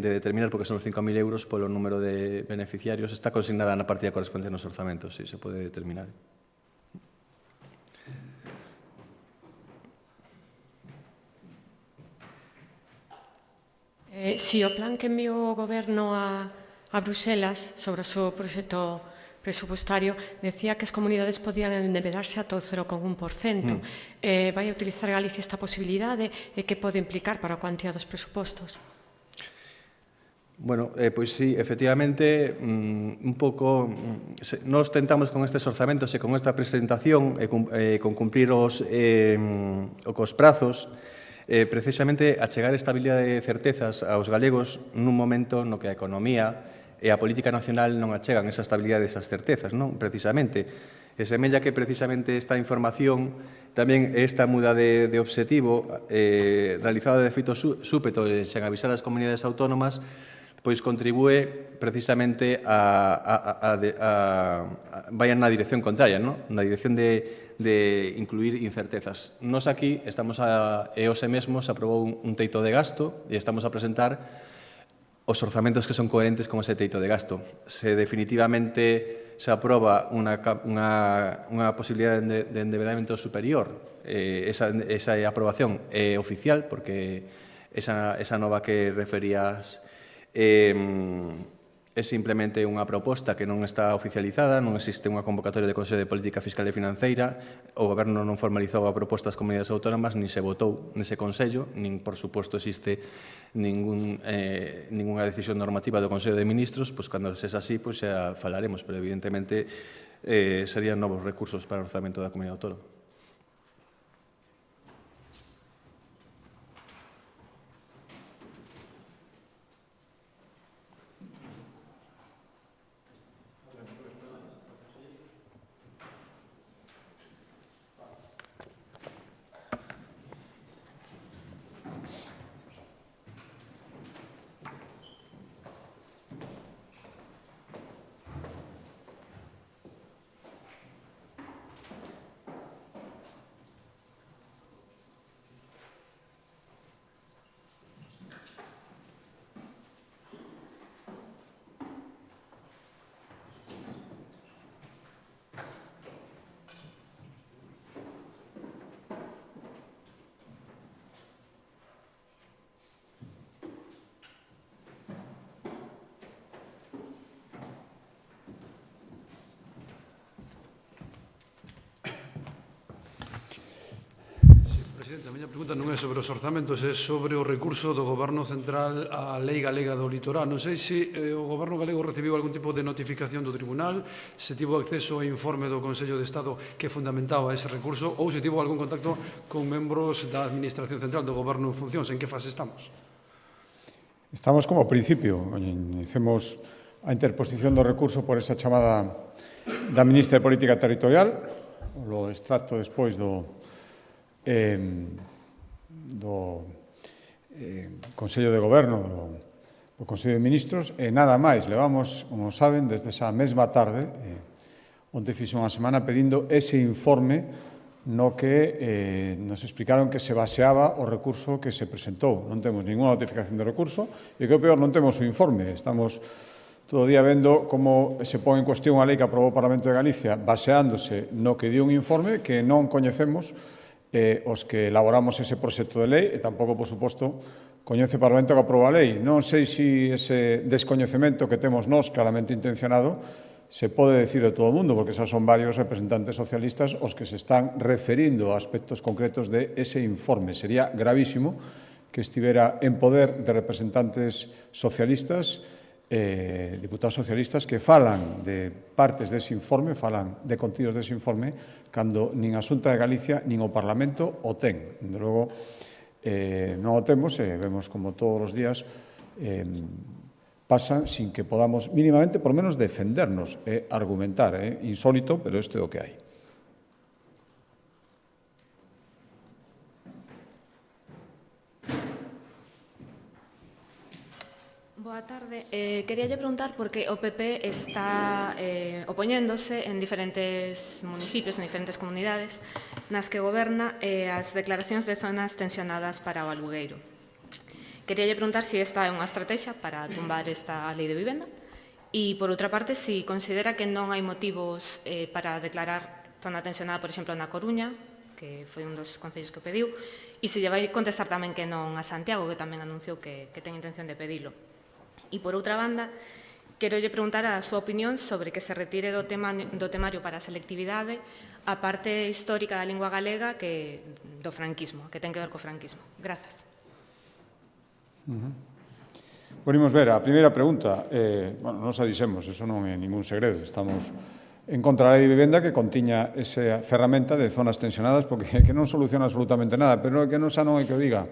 determinar porque son 5.000 euros polo número de beneficiarios, está consignada na partida correspondente nos orzamentos, sí, se pode determinar. Si o plan que enviou o Goberno a Bruxelas sobre o seu proxecto presupuestario decía que as comunidades podían endebedarse ata o 0,1%. Vai a utilizar Galicia esta posibilidade e que pode implicar para a cuantía dos presupostos? Bueno, pois sí, efectivamente, un pouco, nos tentamos con estes orzamentos e con esta presentación e con cumprir cos prazos, precisamente achegar estabilidade e certezas aos galegos nun momento no que a economía e a política nacional non achegan esa estabilidade e esas certezas, non? Precisamente. E semella que precisamente esta información, tamén esta muda de objetivo realizada de feito súpeto sen avisar as comunidades autónomas, pois contribúe precisamente vayan na dirección contraria, non? Na dirección de incluir incertezas. Nos aquí estamos e hoxe mesmo se aprobou un teito de gasto e estamos a presentar os orzamentos que son coherentes con ese teito de gasto. Se definitivamente se aproba unha posibilidade de endebedamento superior, esa aprobación é oficial, porque esa nova que referías é simplemente unha proposta que non está oficializada, non existe unha convocatoria de Consello de Política Fiscal e Financeira, o Goberno non formalizou a proposta ás comunidades autónomas, nin se votou nese Consello, nin, por suposto, existe ninguna decisión normativa do Consello de Ministros, pois cando sexa así, pois xa falaremos, pero evidentemente serían novos recursos para o orzamento da Comunidade Autónoma. A miña pregunta non é sobre os orzamentos, é sobre o recurso do Goberno Central á Lei Galega do Litoral. Non sei se o Goberno galego recibiu algún tipo de notificación do Tribunal, se tivo acceso ao informe do Consello de Estado que fundamentaba ese recurso ou se tivo algún contacto con membros da Administración Central do Goberno en funcións. En que fase estamos? Estamos como principio. Hicimos a interposición do recurso por esa chamada da Ministra de Política Territorial, o extracto despois do Consello de Goberno, do Consello de Ministros, e nada máis. Levamos, como saben, desde esa mesma tarde, onde fixo unha semana, pedindo ese informe no que nos explicaron que se baseaba o recurso que se presentou. Non temos ninguna notificación de recurso e, que é peor, non temos o informe. Estamos todo o día vendo como se pon en cuestión a lei que aprobou o Parlamento de Galicia baseándose no que dio un informe que non coñecemos os que elaboramos ese proxecto de lei e tampouco, por suposto, coñece o Parlamento que aprobou a lei. Non sei se ese descoñecemento que temos nós claramente intencionado se pode decir de todo o mundo, porque xa son varios representantes socialistas os que se están referindo a aspectos concretos de ese informe. Sería gravísimo que estivera en poder de representantes socialistas, diputados socialistas, que falan de partes dese informe, falan de contidos dese informe, cando nin a Xunta de Galicia nin o Parlamento o ten. De logo, non o temos e vemos como todos os días pasan sin que podamos mínimamente, por menos, defendernos e argumentar. É insólito, pero isto é o que hai. Boa tarde. Queríalle preguntar porque o PP está opoñéndose en diferentes municipios, en diferentes comunidades, nas que goberna as declaracións de zonas tensionadas para o alugueiro. Queríalle preguntar se esta é unha estrategia para tumbar esta lei de vivenda e, por outra parte, se considera que non hai motivos para declarar zona tensionada, por exemplo, na Coruña, que foi un dos concellos que o pediu, e se lle vai contestar tamén que non a Santiago, que tamén anunciou que ten intención de pedilo. E, por outra banda, quero lle preguntar a súa opinión sobre que se retire do temario para a selectividade a parte histórica da lingua galega do franquismo, que ten que ver co franquismo. Grazas. Podemos ver, a primeira pregunta, non xa dixemos, eso non é ningún segredo, estamos en contra da lei de vivenda que contiña esa ferramenta de zonas tensionadas, porque que non soluciona absolutamente nada, pero que non xa non é que o diga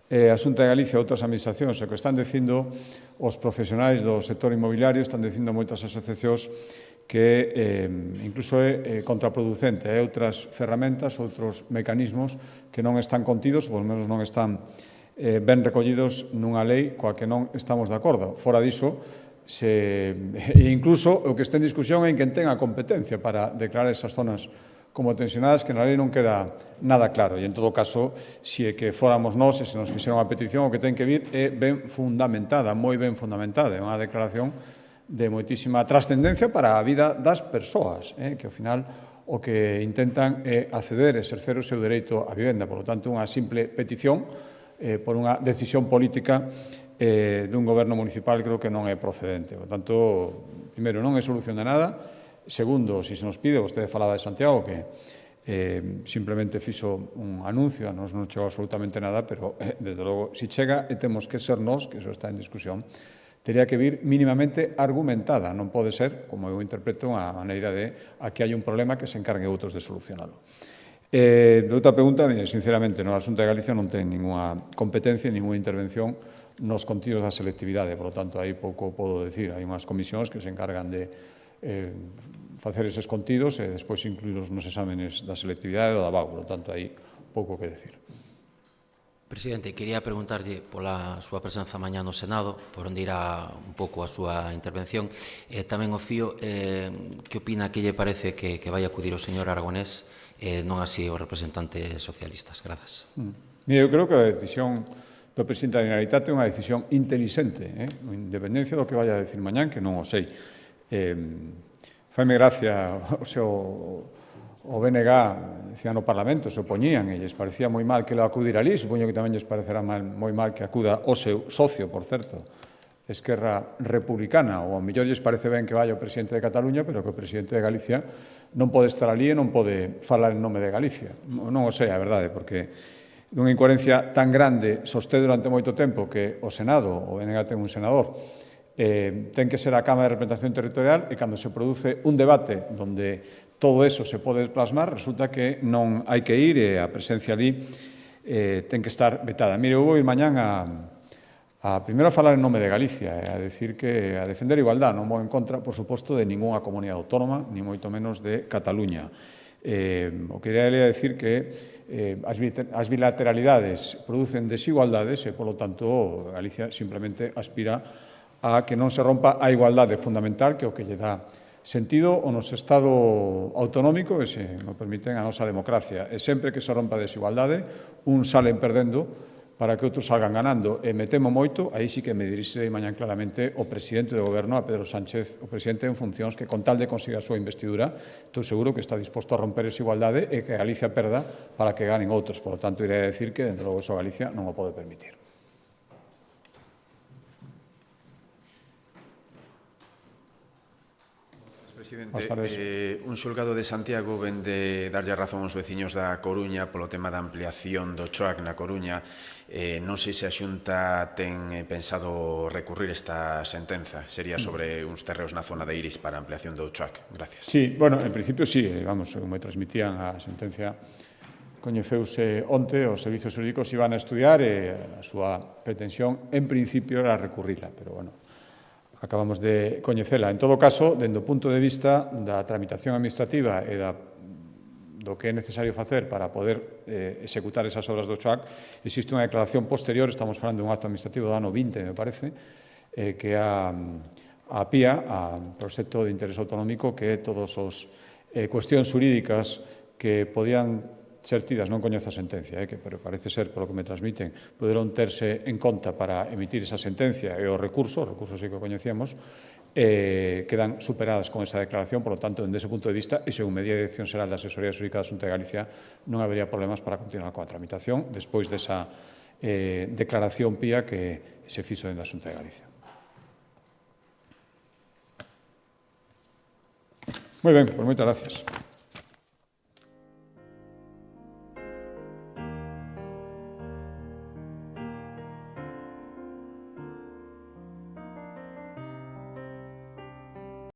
a Xunta de Galicia e outras administracións, o que están dicindo os profesionais do sector inmobiliario, están dicindo moitas asociacións que incluso é contraproducente, e outras ferramentas, outros mecanismos que non están contidos, ou menos non están ben recollidos nunha lei coa que non estamos de acordo. Fora diso, incluso o que está en discusión é en quen ten a competencia para declarar esas zonas como tensionadas, que na lei non queda nada claro. E, en todo caso, se é que fóramos nós e se nos fixeron a petición, o que ten que vir é ben fundamentada, moi ben fundamentada. É unha declaración de moitísima trascendencia para a vida das persoas, que ao final o que intentan é acceder, exercer o seu dereito á vivenda. Por lo tanto, unha simple petición por unha decisión política dun goberno municipal creo que non é procedente. Por tanto, primeiro, non é solución de nada. Segundo, se nos pide, vostede falaba de Santiago, que simplemente fixo un anuncio, non chegou absolutamente nada, pero, desde logo, se chega e temos que ser nós, que iso está en discusión, teria que vir mínimamente argumentada. Non pode ser, como eu interpreto, unha maneira de aquí hai un problema que se encargue outros de solucionalo. De outra pregunta, sinceramente, a Xunta de Galicia non ten ninguna competencia, ninguna intervención nos contidos da selectividade, por lo tanto, aí pouco podo decir. Hai unhas comisións que se encargan de facer eses contidos e despois incluílos nos exámenes da selectividade ou da BAU, por lo tanto, aí pouco que decir. Presidente, quería preguntarlle pola súa presenza mañá no Senado, por onde irá un pouco a súa intervención, e tamén o fío, que opina que lle parece que vai acudir o señor Aragonés, non así os representantes socialistas. Grazas. Mira, eu creo que a decisión do presidente da Generalitat é unha decisión inteligente, independencia do que vaya a decir mañán, que non o sei. Faime gracia o BNG decía no Parlamento, se opoñían e lles parecía moi mal que lo acudir alí, supoño que tamén lles parecerá moi mal que acuda o seu socio, por certo, Esquerra Republicana, ou ao mellor lles parece ben que vaya o presidente de Cataluña, pero que o presidente de Galicia non pode estar alí e non pode falar en nome de Galicia. Non o sei, a verdade, porque Dunha incoherencia tan grande sostén durante moito tempo que o Senado, o BNG ten un senador, ten que ser a Cámara de Representación Territorial e cando se produce un debate onde todo eso se pode plasmar, resulta que non hai que ir e a presencia ali ten que estar vetada. Mire, eu vou ir mañán primeiro a falar en nome de Galicia e a decir que a defender a igualdade non vou en contra, por suposto, de ningunha comunidade autónoma, ni moito menos de Cataluña. O que quería decir que as bilateralidades producen desigualdades e, polo tanto, Galicia simplemente aspira a que non se rompa a igualdade fundamental, que é o que lle dá sentido ao noso Estado autonómico e, se me permiten, a nosa democracia. E sempre que se rompa a desigualdade, un salen perdendo para que outros salgan ganando. E me temo moito, aí sí que me dirixirei mañán claramente o presidente do Goberno, a Pedro Sánchez, o presidente en funcións, que con tal de conseguir a súa investidura, estou seguro que está disposto a romper esa igualdade e que Galicia perda para que ganen outros. Por lo tanto, irei a decir que, dentro logo, eso Galicia non o pode permitir. Presidente, un xulgado de Santiago vende darlle razón aos veciños da Coruña polo tema da ampliación do CHOAC na Coruña. Non sei se a Xunta ten pensado recurrir esta sentenza. Sería sobre uns terreos na zona de Iris para a ampliación do CHOAC. Gracias. Sí, bueno, en principio sí. Vamos, me transmitían a sentencia coñeceuse onte, os servizos jurídicos iban a estudiar e a súa pretensión, en principio, era recurrila, pero, bueno, acabamos de coñecela. En todo caso, dende o punto de vista da tramitación administrativa e do que é necesario facer para poder executar esas obras do CHOAC, existe unha declaración posterior, estamos falando dun acto administrativo do ano 20, me parece, que é a PIA, a Proxecto de Interés Autonómico, que é todas as cuestións xurídicas que podían ser tidas, non coñezo a sentencia, pero parece ser, polo que me transmiten, poderon terse en conta para emitir esa sentencia e o recurso sí que o coñecíamos, quedan superadas con esa declaración, por lo tanto, desde ese punto de vista, e según medida de Dirección Xeral da Asesoría Xurídica da Xunta de Galicia, non habería problemas para continuar coa tramitación despois desa declaración PIA que se fixo dentro da Xunta de Galicia. Moi ben, pois moitas gracias.